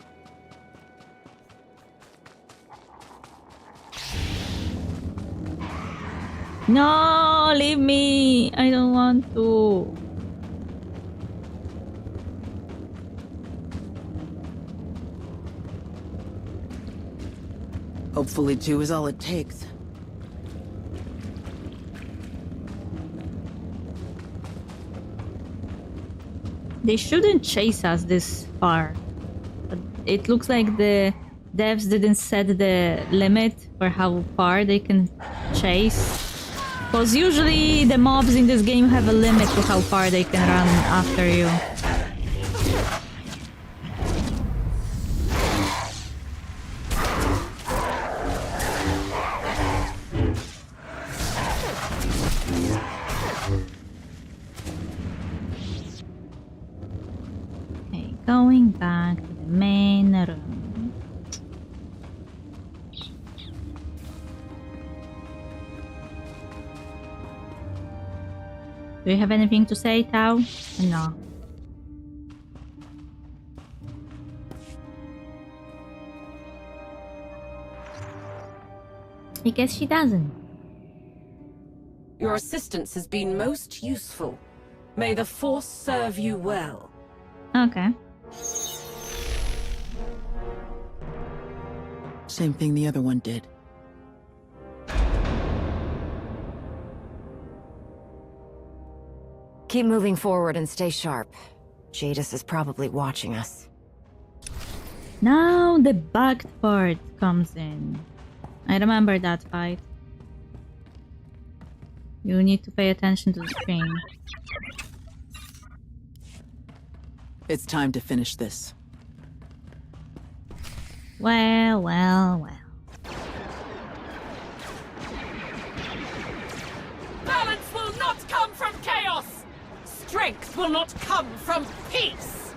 No, leave me. I don't want to. Hopefully 2 is all it takes. They shouldn't chase us this far. But it looks like the devs didn't set the limit for how far they can chase. Because usually the mobs in this game have a limit to how far they can run after you. Okay, going back to the main room. Do you have anything to say, Tao? No. I guess she doesn't. Your assistance has been most useful. May the Force serve you well. Okay. Same thing the other one did. Keep moving forward and stay sharp. Jadis is probably watching us. Now the bugged part comes in. I remember that fight. You need to pay attention to the screen. It's time to finish this. Well. Balance will not come from chaos! Strength will not come from peace!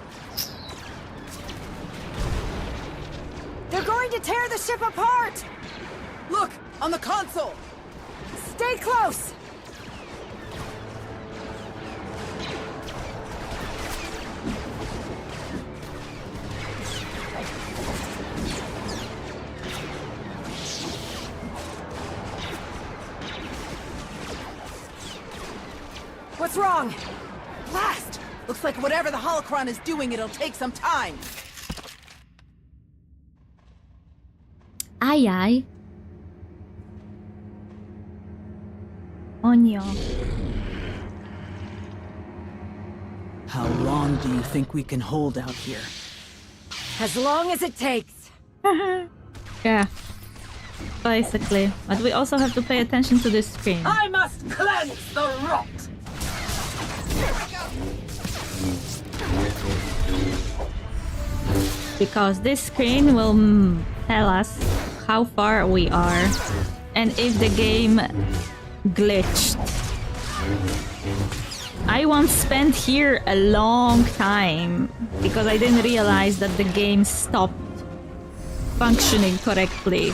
They're going to tear the ship apart! Look, on the console! Stay close! What's wrong? Blast! Looks like whatever the holocron is doing, it'll take some time. Ay, ay. Onyo. How long do you think we can hold out here? As long as it takes. Yeah. Basically. But we also have to pay attention to this screen. I must cleanse the rot! Because this screen will tell us how far we are and if the game glitched. I once spent here a long time because I didn't realize that the game stopped functioning correctly.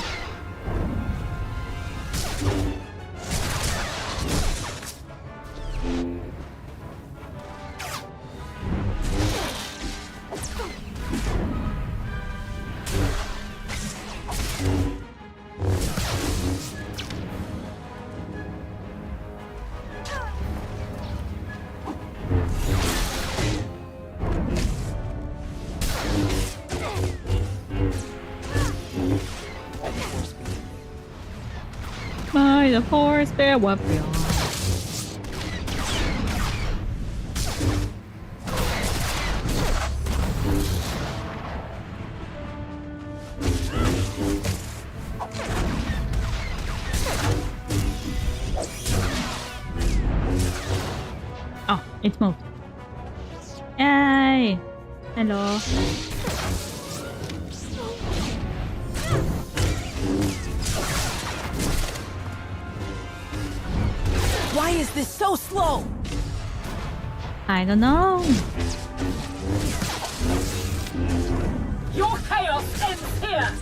By the force bear weapon. Oh, it moved. Yay! Hello. Why is this so slow? I don't know. Your chaos ends here!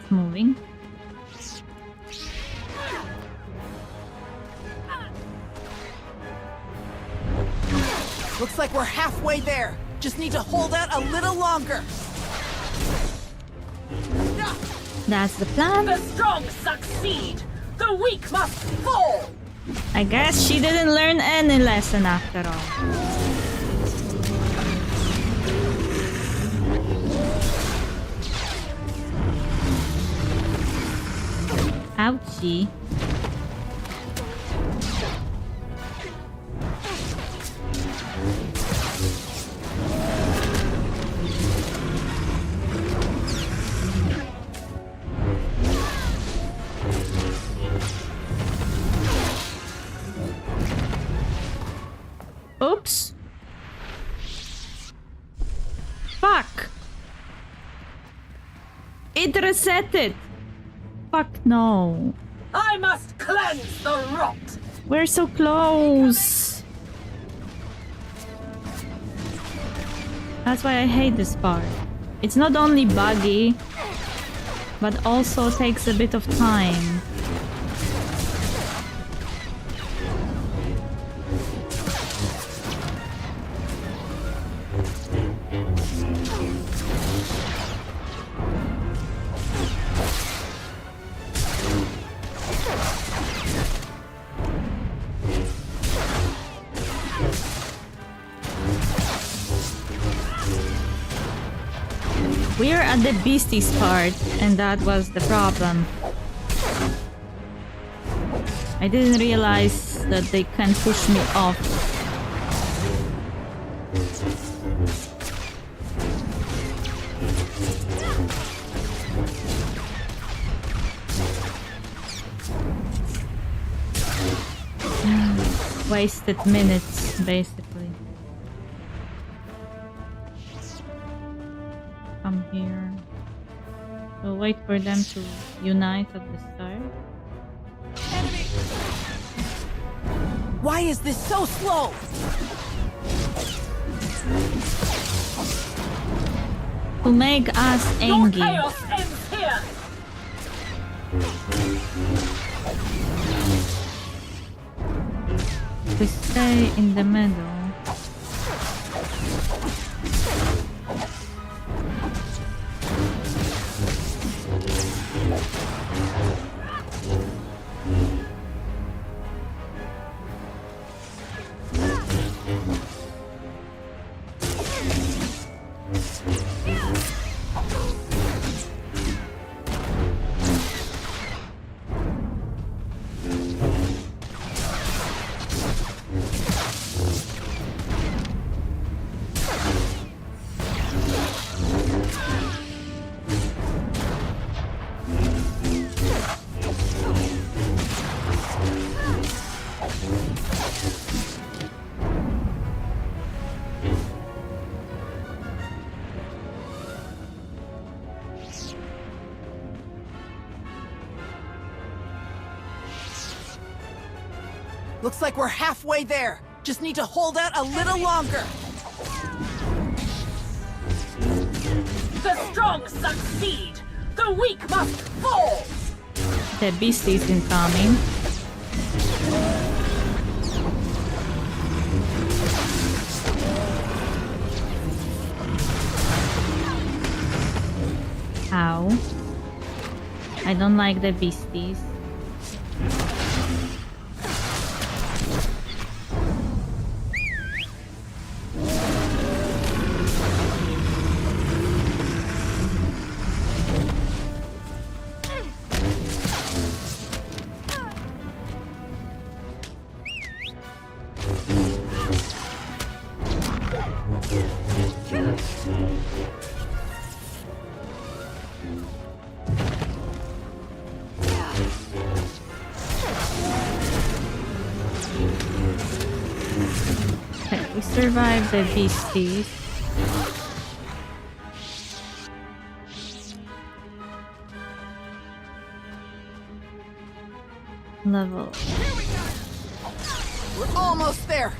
Moving. Looks like we're halfway there. Just need to hold out a little longer. That's the plan. The strong succeed! The weak must fall! I guess she didn't learn any lesson after all. Ouchie. Oops. Fuck. It resetted. Fuck no. I must cleanse the rot! We're so close. That's why I hate this part. It's not only buggy, but also takes a bit of time. We're at the beasties part, and that was the problem. I didn't realize that they can push me off. Wasted minutes, basically. Come here. So wait for them to unite at the start. Why is this so slow? To make us angry. Chaos ends here. We stay in the middle. Looks like we're halfway there. Just need to hold out a little longer. The strong succeed. The weak must fall. The beast is incoming. Ow. I don't like the beasties. We survived the beasties. Level. We're almost there.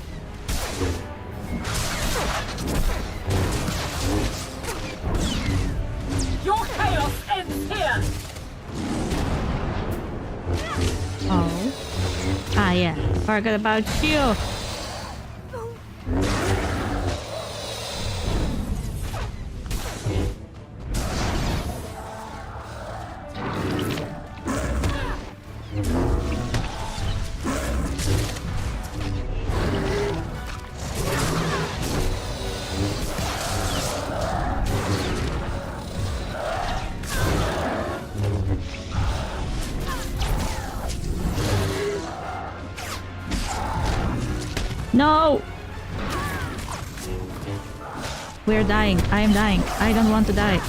Your chaos ends here. Oh. Ah, yeah. Forgot about you. No! We're dying. I am dying. I don't want to die.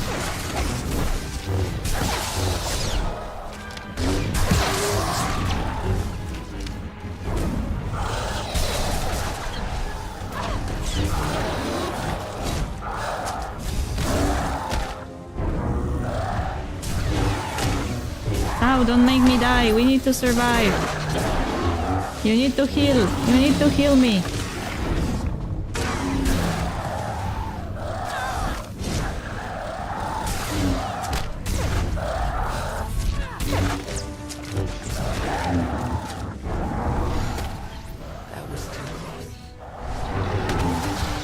Ow, don't make me die. We need to survive. You need to heal. You need to heal me.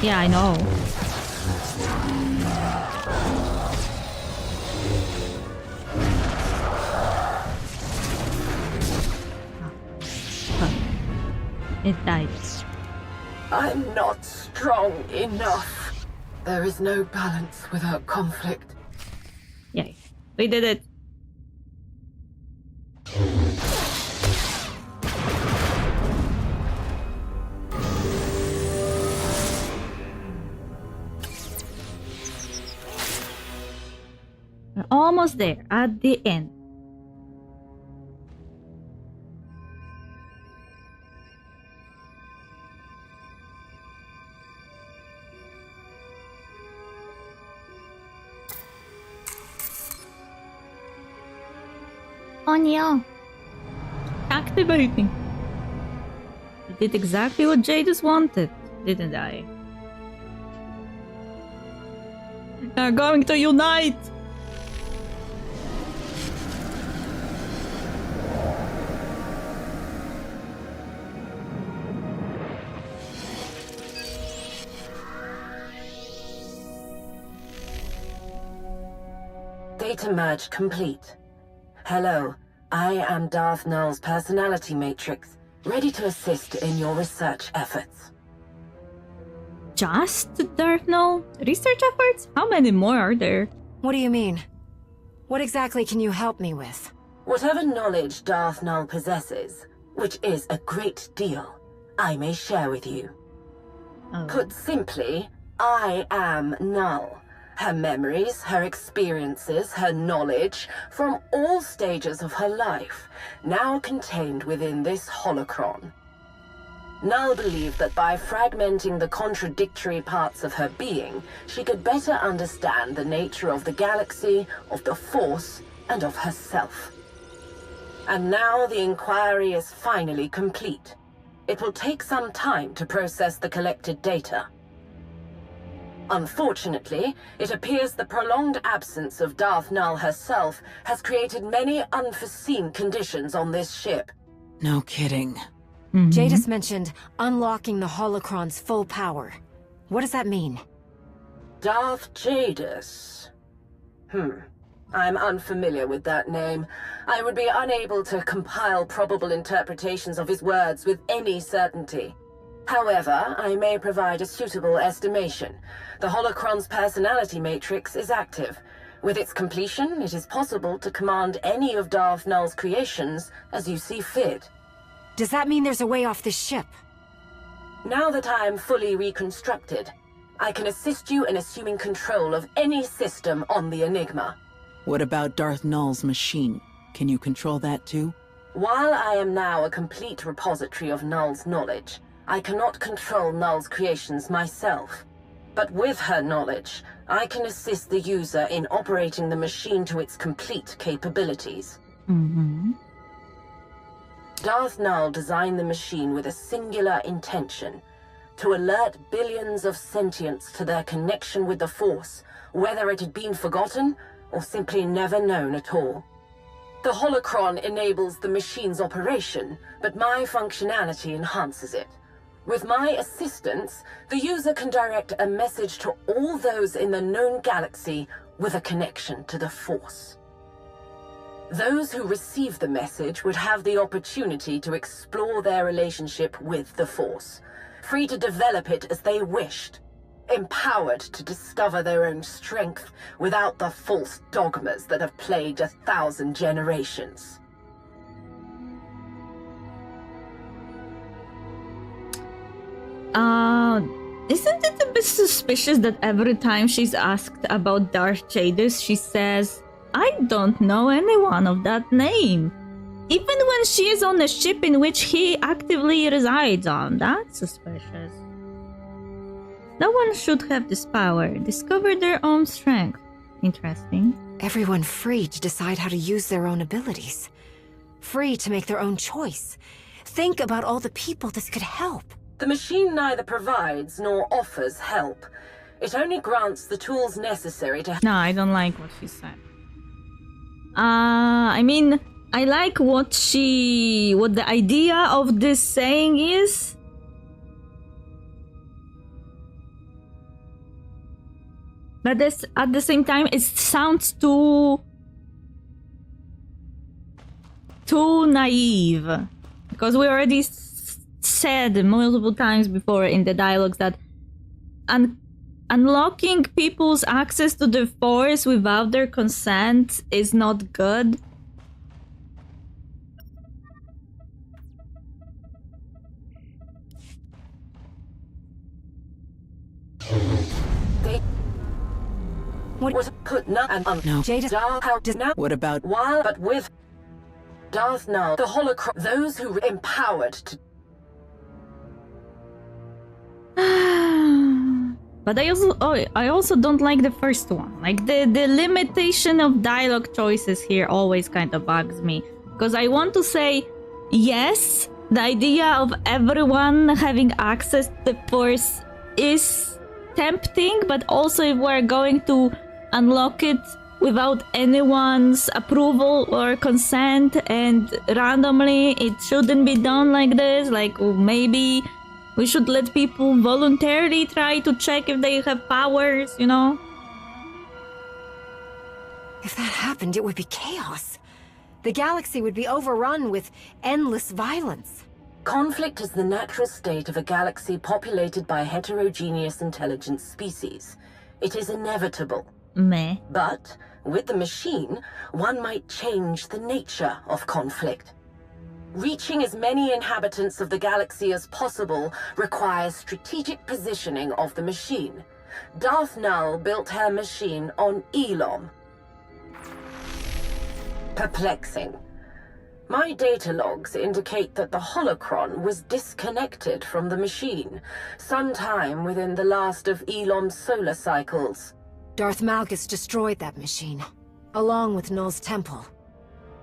Yeah, I know. It died. I'm not strong enough. There is no balance without conflict. Yay. We did it. almost there, at the end. Oh no. Activating. I did exactly what Jadis wanted, didn't I? They're going to unite! Data merge complete. Hello, I am Darth Null's personality matrix, ready to assist in your research efforts. Just Darth Null? Research efforts? How many more are there? What do you mean? What exactly can you help me with? Whatever knowledge Darth Null possesses, which is a great deal, I may share with you. Put simply, I am Null. Her memories, her experiences, her knowledge, from all stages of her life, now contained within this holocron. Null believed that by fragmenting the contradictory parts of her being, she could better understand the nature of the galaxy, of the Force, and of herself. And now the inquiry is finally complete. It will take some time to process the collected data. Unfortunately, it appears the prolonged absence of Darth Null herself has created many unforeseen conditions on this ship. No kidding. Jadis mentioned unlocking the holocron's full power. What does that mean? Darth Jadis. I'm unfamiliar with that name. I would be unable to compile probable interpretations of his words with any certainty. However, I may provide a suitable estimation. The holocron's personality matrix is active. With its completion, it is possible to command any of Darth Null's creations as you see fit. Does that mean there's a way off this ship? Now that I am fully reconstructed, I can assist you in assuming control of any system on the Enigma. What about Darth Null's machine? Can you control that too? While I am now a complete repository of Null's knowledge, I cannot control Null's creations myself. But with her knowledge, I can assist the user in operating the machine to its complete capabilities. Darth Null designed the machine with a singular intention: to alert billions of sentients to their connection with the Force, whether it had been forgotten or simply never known at all. The holocron enables the machine's operation, but my functionality enhances it. With my assistance, the user can direct a message to all those in the known galaxy with a connection to the Force. Those who receive the message would have the opportunity to explore their relationship with the Force, free to develop it as they wished, empowered to discover their own strength without the false dogmas that have plagued 1,000 generations. Isn't it a bit suspicious that every time she's asked about Darth Jadis, she says, I don't know anyone of that name? Even when she is on a ship in which he actively resides on. That's suspicious. No one should have this power. Discover their own strength. Interesting. Everyone free to decide how to use their own abilities. Free to make their own choice. Think about all the people this could help. The machine neither provides nor offers help. It only grants the tools necessary to... No, I don't like what she said. I mean, I like what the idea of this saying is. But this, at the same time, it sounds too naive. Because we already said multiple times before in the dialogues that unlocking people's access to the Force without their consent is not good. What could not and No. Jadis, how did not What about... while but with Darth Null, the Holocron, those who were empowered to. But I also don't like the first one. Like the limitation of dialogue choices here always kind of bugs me. Because I want to say, yes, the idea of everyone having access to the Force is tempting, but also if we're going to unlock it without anyone's approval or consent and randomly, it shouldn't be done like this. Like maybe we should let people voluntarily try to check if they have powers, you know? If that happened, it would be chaos. The galaxy would be overrun with endless violence. Conflict is the natural state of a galaxy populated by heterogeneous intelligent species. It is inevitable. Meh. But with the machine, one might change the nature of conflict. Reaching as many inhabitants of the galaxy as possible requires strategic positioning of the machine. Darth Null built her machine on Elom. Perplexing. My data logs indicate that the holocron was disconnected from the machine, sometime within the last of Elom's solar cycles. Darth Malgus destroyed that machine, along with Null's temple.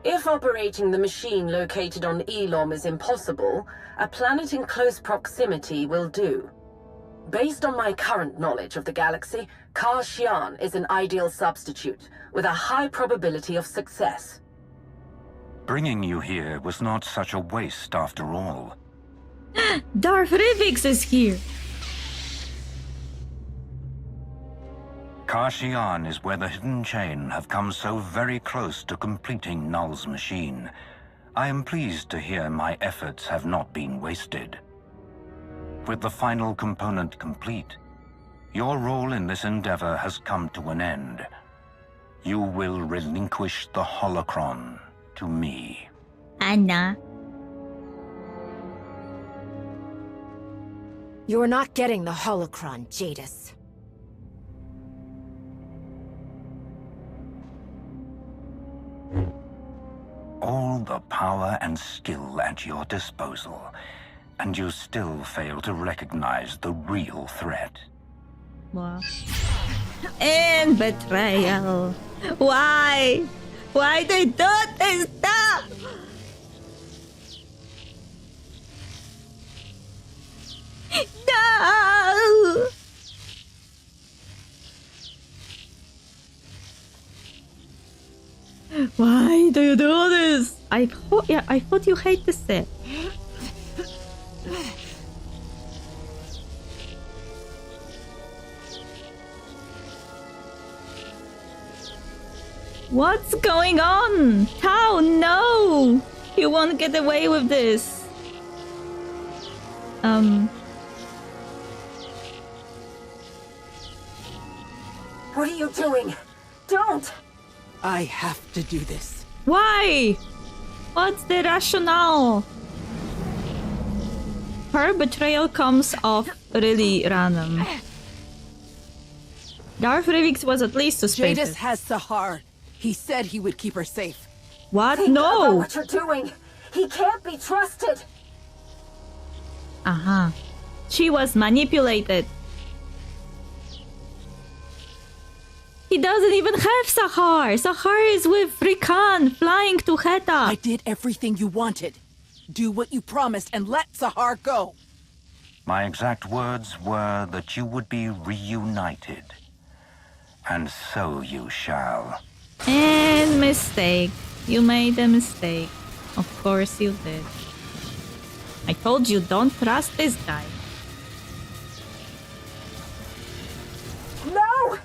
If operating the machine located on Elom is impossible, a planet in close proximity will do. Based on my current knowledge of the galaxy, Kashyyyk is an ideal substitute, with a high probability of success. Bringing you here was not such a waste after all. Darth Rivix is here! Kashyyyk is where the Hidden Chain have come so very close to completing Null's machine. I am pleased to hear my efforts have not been wasted. With the final component complete, your role in this endeavor has come to an end. You will relinquish the holocron to me. Anna. You're not getting the holocron, Jadis. All the power and skill at your disposal, and you still fail to recognize the real threat. Wow. And betrayal. Why? Why they do this stuff? No! Why do you do this? I thought you hate the set. What's going on? How? No! You won't get away with this. What are you doing? Don't! I have to do this. Why? What's the rationale? Her betrayal comes off really random. Darth Rivix was at least suspicious. Jadis has Sahar. He said he would keep her safe. What? Think about No! what you're doing. He can't be trusted. Uh-huh. She was manipulated. He doesn't even have Sahar. Sahar is with Rikan, flying to Heta. I did everything you wanted. Do what you promised and let Sahar go. My exact words were that you would be reunited. And so you shall. And mistake. You made a mistake. Of course you did. I told you, don't trust this guy. No!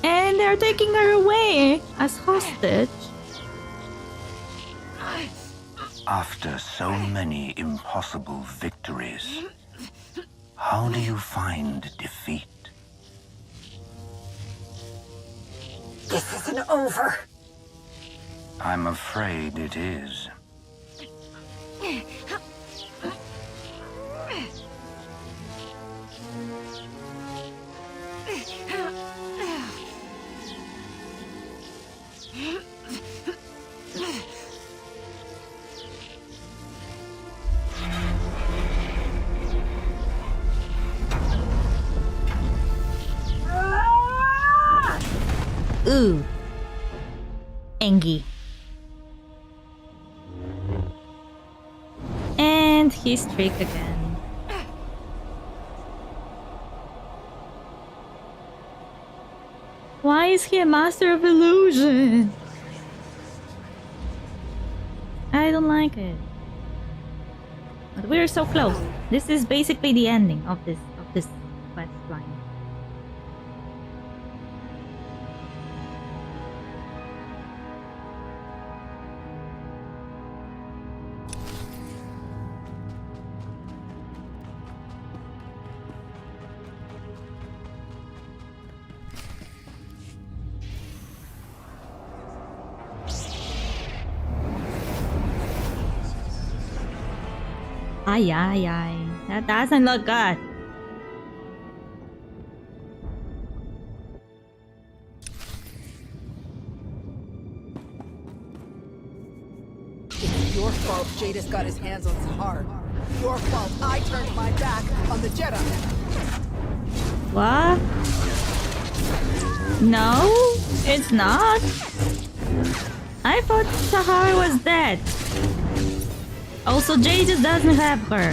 And they're taking her away as hostage. After so many impossible victories, how do you find defeat? This isn't over. I'm afraid it is. Ooh. Engie. And he's tricked again. Why is he a master of illusion? I don't like it. But we're so close. This is basically the ending of this quest line. Ay, ay, ay. That doesn't look good. It's your fault Jadis got his hands on Sahar. Your fault I turned my back on the Jedi. What? No, it's not. I thought Sahar was dead. Also, Jadis doesn't have her.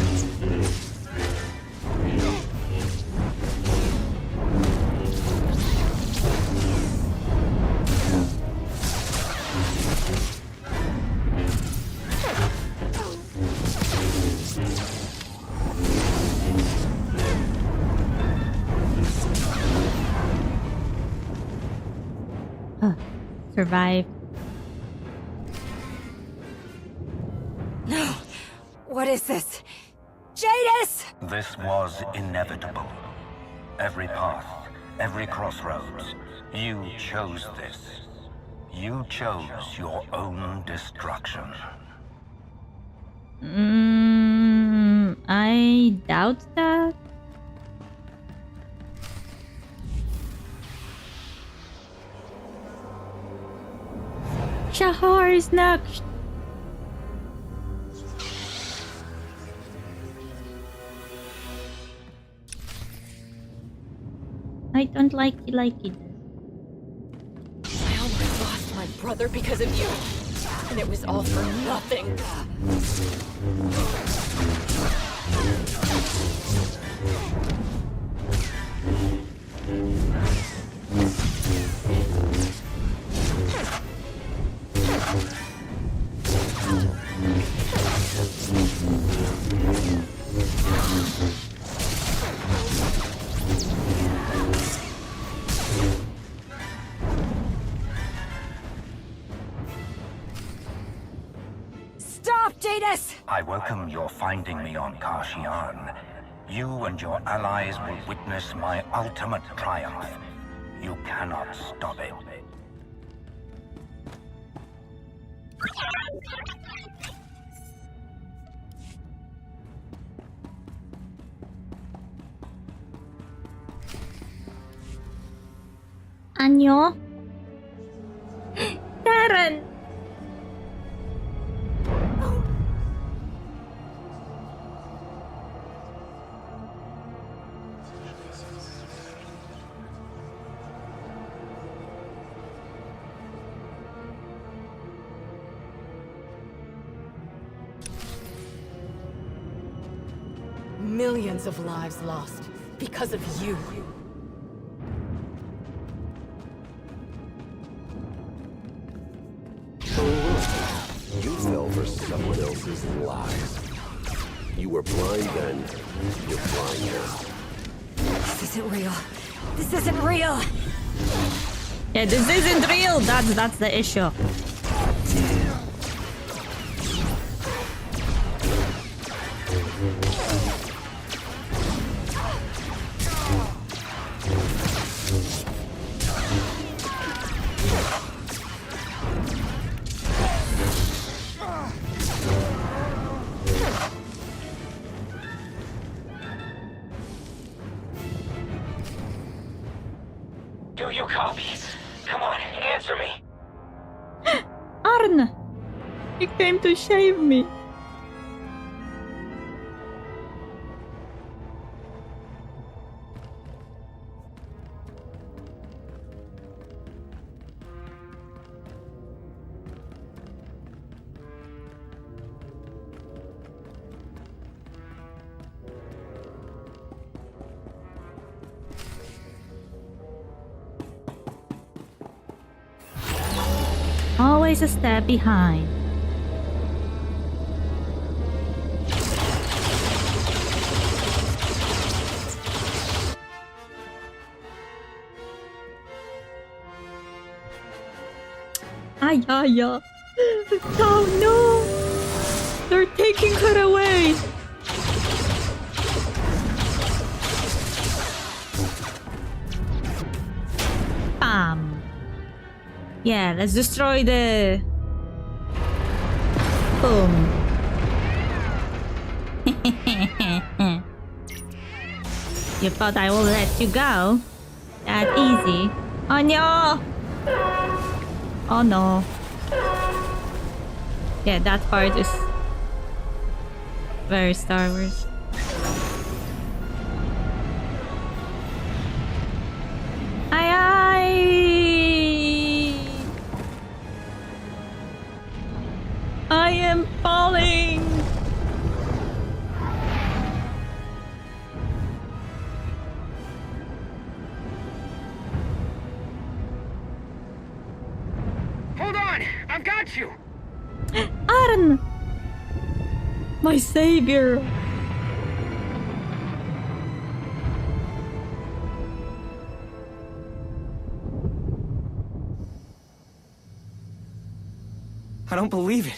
Survive. No! What is this? Jadis! This was inevitable. Every path, every crossroads, you chose this. You chose your own destruction. I doubt that. Shahar is next. I don't like it. I almost lost my brother because of you. And it was all for nothing. Stop, Jadis! I welcome your finding me on Kashyyyk. You and your allies will witness my ultimate triumph. You cannot stop it. Anyo? Karen! Millions of lives lost because of you. You fell for someone else's lies. You were blind then, you're blind now. This isn't real. This isn't real! Yeah, this isn't real. That's the issue. Do you copy? Come on, answer me. Arn! He came to shave me. always a step behind. Ay, ay, ay. Oh no! They're taking her away! Bam! Yeah, let's destroy the... Boom. You thought I will let you go? That easy. Oh no! Oh no. Yeah, that part is very Star Wars. I am falling. Hold on! I've got you! Arn! My savior! I don't believe it.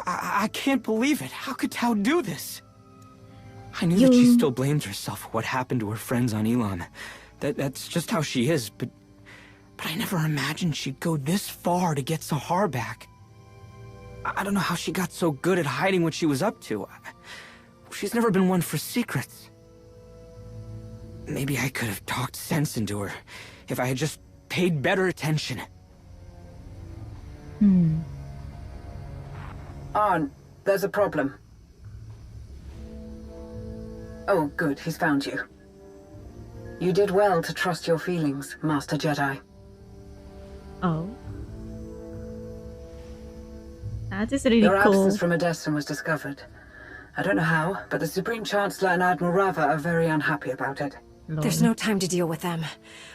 I can't believe it. How could Tao do this? I knew that she still blamed herself for what happened to her friends on Elam. That's just how she is, but I never imagined she'd go this far to get Sahar back. I don't know how she got so good at hiding what she was up to. She's never been one for secrets. Maybe I could have talked sense into her if I had just paid better attention. Arn, there's a problem. Oh, good, he's found you. You did well to trust your feelings, Master Jedi. Oh. That is really Your cool. absence from Odessa was discovered. I don't know how, but the Supreme Chancellor and Admiral Rava are very unhappy about it. There's no time to deal with them.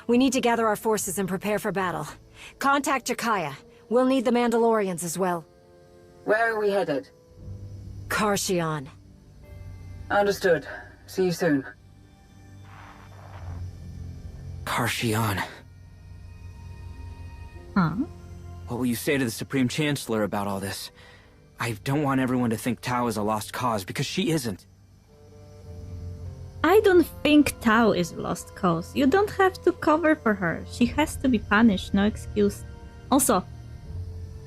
We need to gather our forces and prepare for battle. Contact Jakaya. We'll need the Mandalorians as well. Where are we headed? Karshion. Understood. See you soon. Karshion. Huh? What will you say to the Supreme Chancellor about all this? I don't want everyone to think Tao is a lost cause, because she isn't. I don't think Tao is a lost cause. You don't have to cover for her. She has to be punished, no excuse. Also,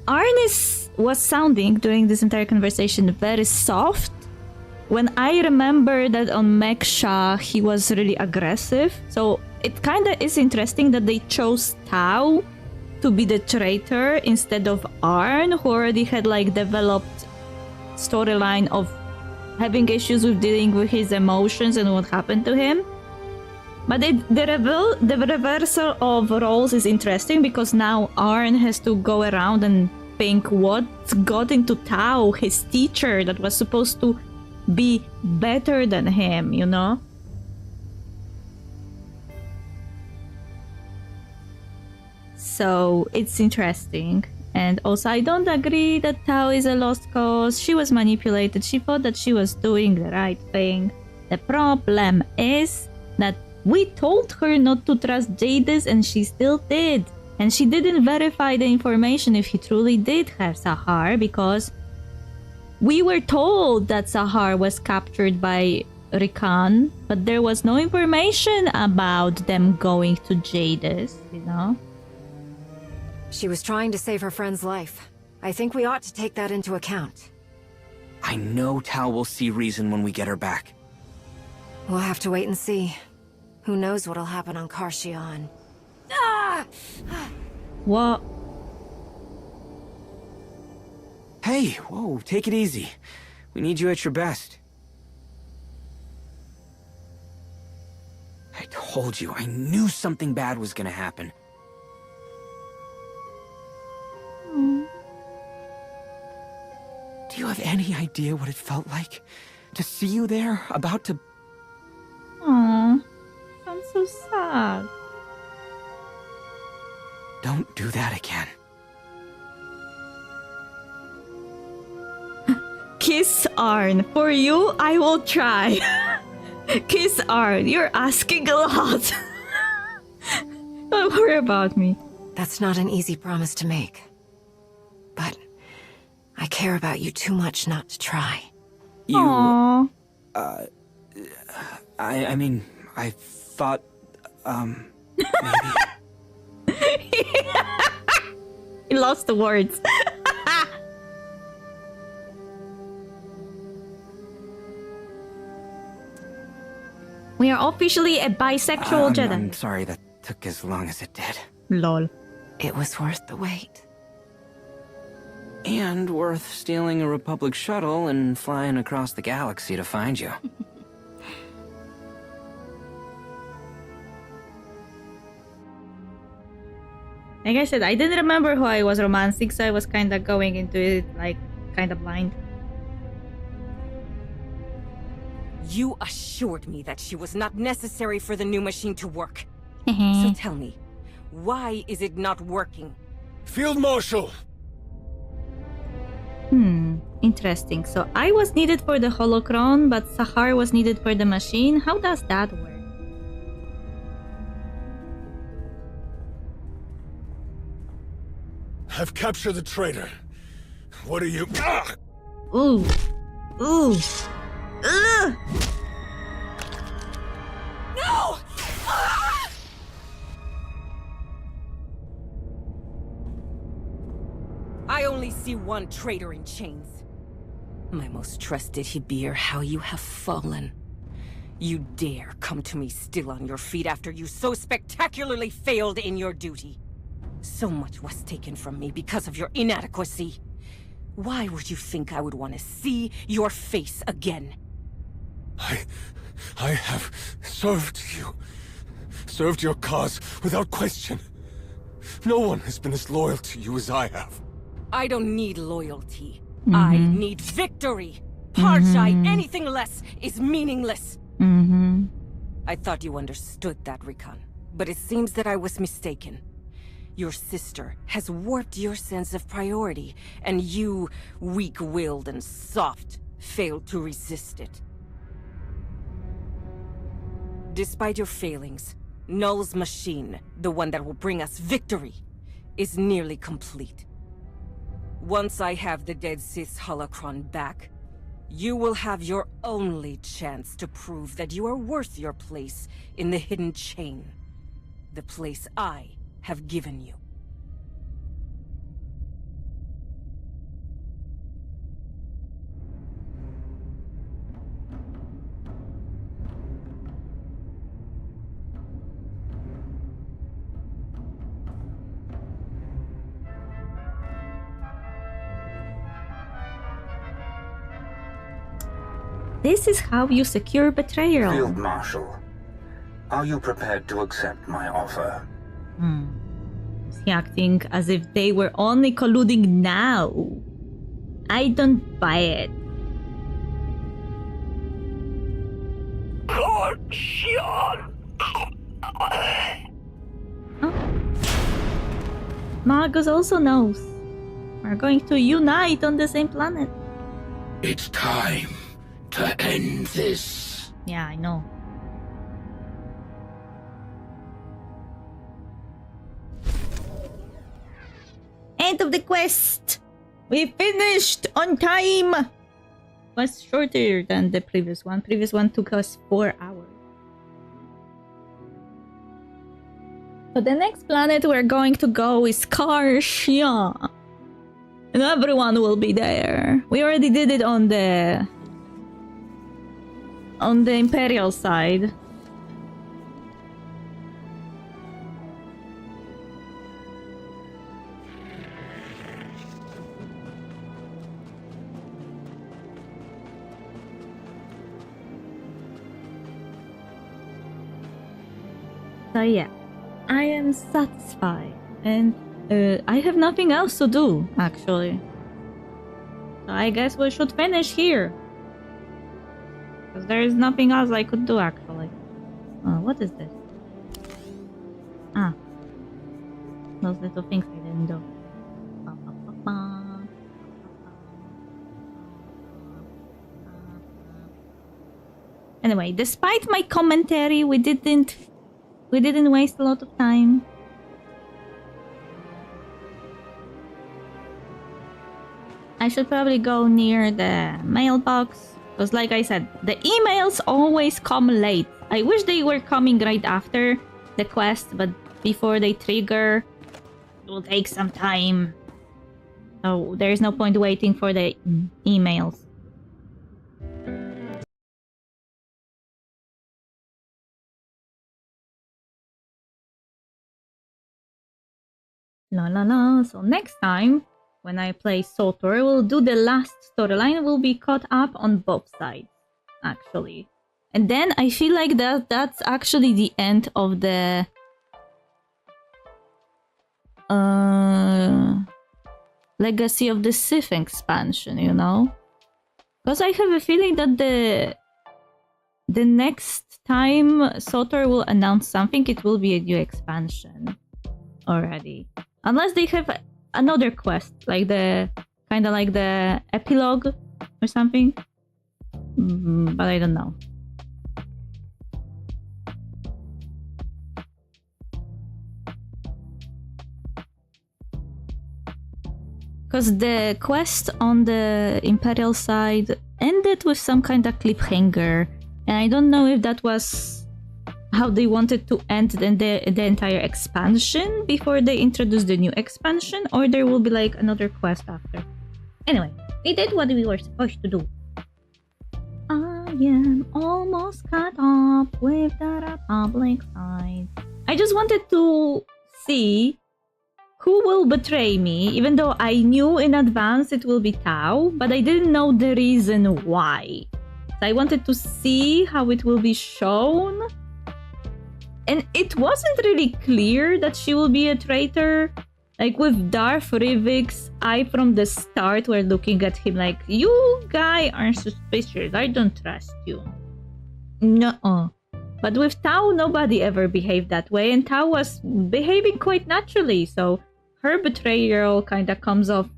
Arnis was sounding during this entire conversation very soft. When I remember that on Meksha he was really aggressive. So it kinda is interesting that they chose Tao to be the traitor instead of Arn, who already had like developed storyline of having issues with dealing with his emotions and what happened to him. But the reversal of roles is interesting because now Arn has to go around and think what got into Tao, his teacher that was supposed to be better than him, you know? So it's interesting. And also I don't agree that Tao is a lost cause. She was manipulated. She thought that she was doing the right thing. The problem is that we told her not to trust Jadis and she still did. And she didn't verify the information if he truly did have Sahar because we were told that Sahar was captured by Rikan, but there was no information about them going to Jadis, you know? She was trying to save her friend's life. I think we ought to take that into account. I know Tao will see reason when we get her back. We'll have to wait and see. Who knows what'll happen on Karshion. Ah! What? Hey, whoa, take it easy. We need you at your best. I told you, I knew something bad was gonna happen. Do you have any idea what it felt like? To see you there, about to... Aww, I'm so sad. Don't do that again. Kiss Arn. For you, I will try. Kiss Arn, you're asking a lot. Don't worry about me. That's not an easy promise to make. But I care about you too much not to try. You... Aww. I mean, I thought, maybe... He lost the words. We are officially a bisexual Jedi. I'm sorry that took as long as it did. Lol. It was worth the wait. And worth stealing a Republic shuttle and flying across the galaxy to find you. Like I said, I didn't remember who I was romancing, so I was kind of going into it like kind of blind. You assured me that she was not necessary for the new machine to work. So tell me, why is it not working? Field Marshal! Interesting. So I was needed for the holocron, but Sahar was needed for the machine. How does that work? I've captured the traitor. What are you... Ah! Ooh. Ooh. Ugh! No! Ah! I only see one traitor in chains. My most trusted Hibir, how you have fallen. You dare come to me still on your feet after you so spectacularly failed in your duty. So much was taken from me because of your inadequacy. Why would you think I would want to see your face again? I have served you. Served your cause without question. No one has been as loyal to you as I have. I don't need loyalty. I need victory. Parshai, anything less is meaningless. I thought you understood that, Rikan. But it seems that I was mistaken. Your sister has warped your sense of priority, and you, weak-willed and soft, failed to resist it. Despite your failings, Null's machine, the one that will bring us victory, is nearly complete. Once I have the dead Sith holocron back, you will have your only chance to prove that you are worth your place in the hidden chain. The place I have given you. This is how you secure betrayal. Field Marshal, are you prepared to accept my offer? Is he acting as if they were only colluding now? I don't buy it. Magus also knows. We're going to unite on the same planet. It's time to end this. Yeah, I know. End of the quest! We finished on time! Was shorter than the previous one. Previous one took us 4 hours. So the next planet we're going to go is Karshia. And everyone will be there. We already did it on the Imperial side. So yeah, I am satisfied, and I have nothing else to do, actually. So I guess we should finish here. Because there is nothing else I could do, actually. What is this? Ah. Those little things I didn't do. Anyway, despite my commentary, we didn't waste a lot of time. I should probably go near the mailbox, because like I said, the emails always come late. I wish they were coming right after the quest, but before they trigger, it will take some time. So there's no point waiting for the emails. La la la. So next time, when I play SWTOR, we'll do the last storyline. We'll be caught up on both sides, actually. And then I feel like that's actually the end of the Legacy of the Sith expansion, you know? Because I have a feeling that the next time SWTOR will announce something, it will be a new expansion already. Unless they have another quest, like the kind of like the epilogue or something. But I don't know. Because the quest on the Imperial side ended with some kind of cliffhanger. And I don't know if that was how they wanted to end the entire expansion before they introduce the new expansion, or there will be like another quest after. Anyway, we did what we were supposed to do. I am almost caught up with the Republic side. I just wanted to see who will betray me, even though I knew in advance it will be Tau, but I didn't know the reason why. So I wanted to see how it will be shown. And it wasn't really clear that she will be a traitor. Like with Darth Rivik's, I from the start were looking at him like, you guy are suspicious, I don't trust you. Nuh-uh. But with Tau, nobody ever behaved that way, and Tau was behaving quite naturally, so her betrayal kinda comes off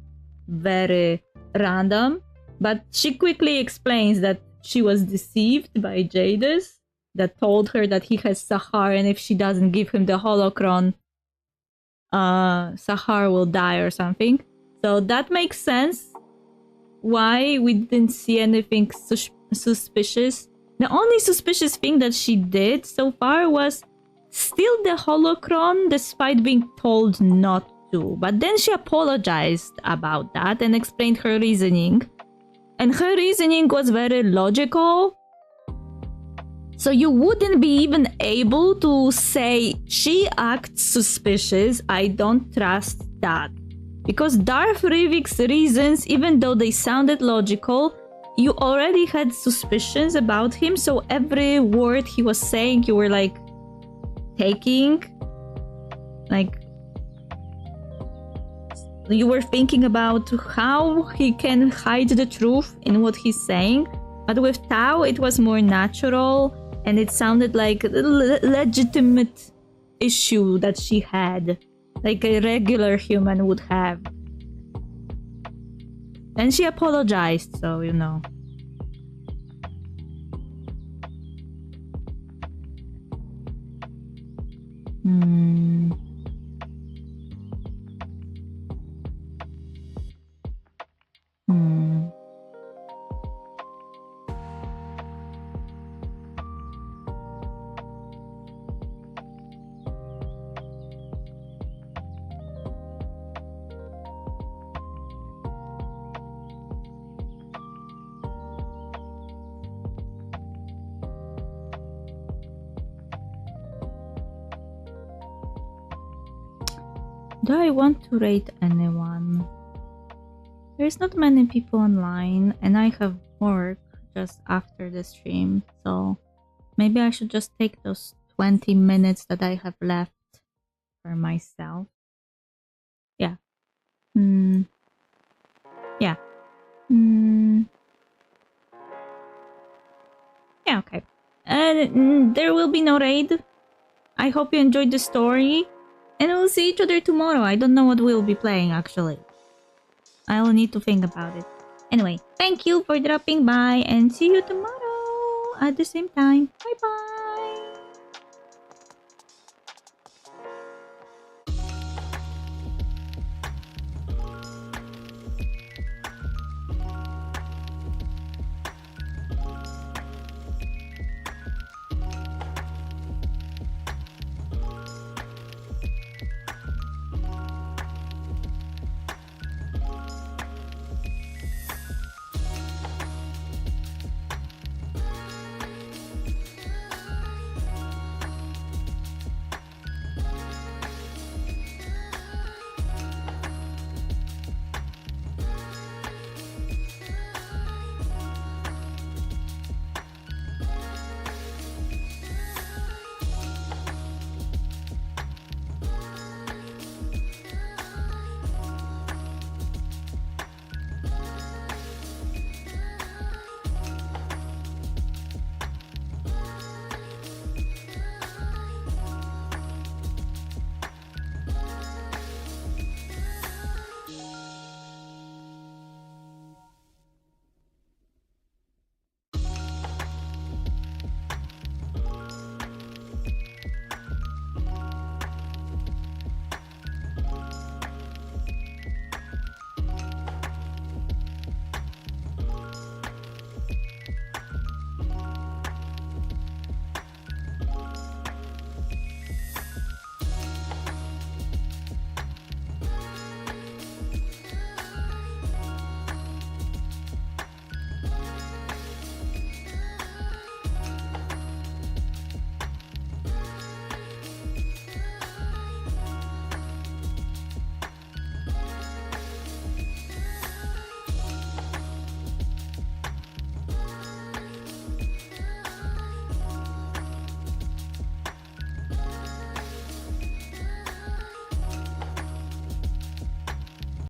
very random. But she quickly explains that she was deceived by Jadis, that told her that he has Sahar, and if she doesn't give him the holocron, Sahar will die or something. So that makes sense why we didn't see anything suspicious. The only suspicious thing that she did so far was steal the holocron despite being told not to. But then she apologized about that and explained her reasoning. And her reasoning was very logical. So you wouldn't be even able to say, she acts suspicious, I don't trust that. Because Darth Rivik's reasons, even though they sounded logical, you already had suspicions about him, so every word he was saying, you were like, taking. Like, you were thinking about how he can hide the truth in what he's saying. But with Tau, it was more natural. And it sounded like a legitimate issue that she had. Like a regular human would have. And she apologized, so you know. Do I want to rate anyone? There's not many people online, and I have work just after the stream, so maybe I should just take those 20 minutes that I have left for myself. Yeah. Yeah. Yeah, okay. There will be no raid. I hope you enjoyed the story. And we'll see each other tomorrow. I don't know what we'll be playing, actually. I'll need to think about it. Anyway, thank you for dropping by and see you tomorrow. at the same time. Bye bye.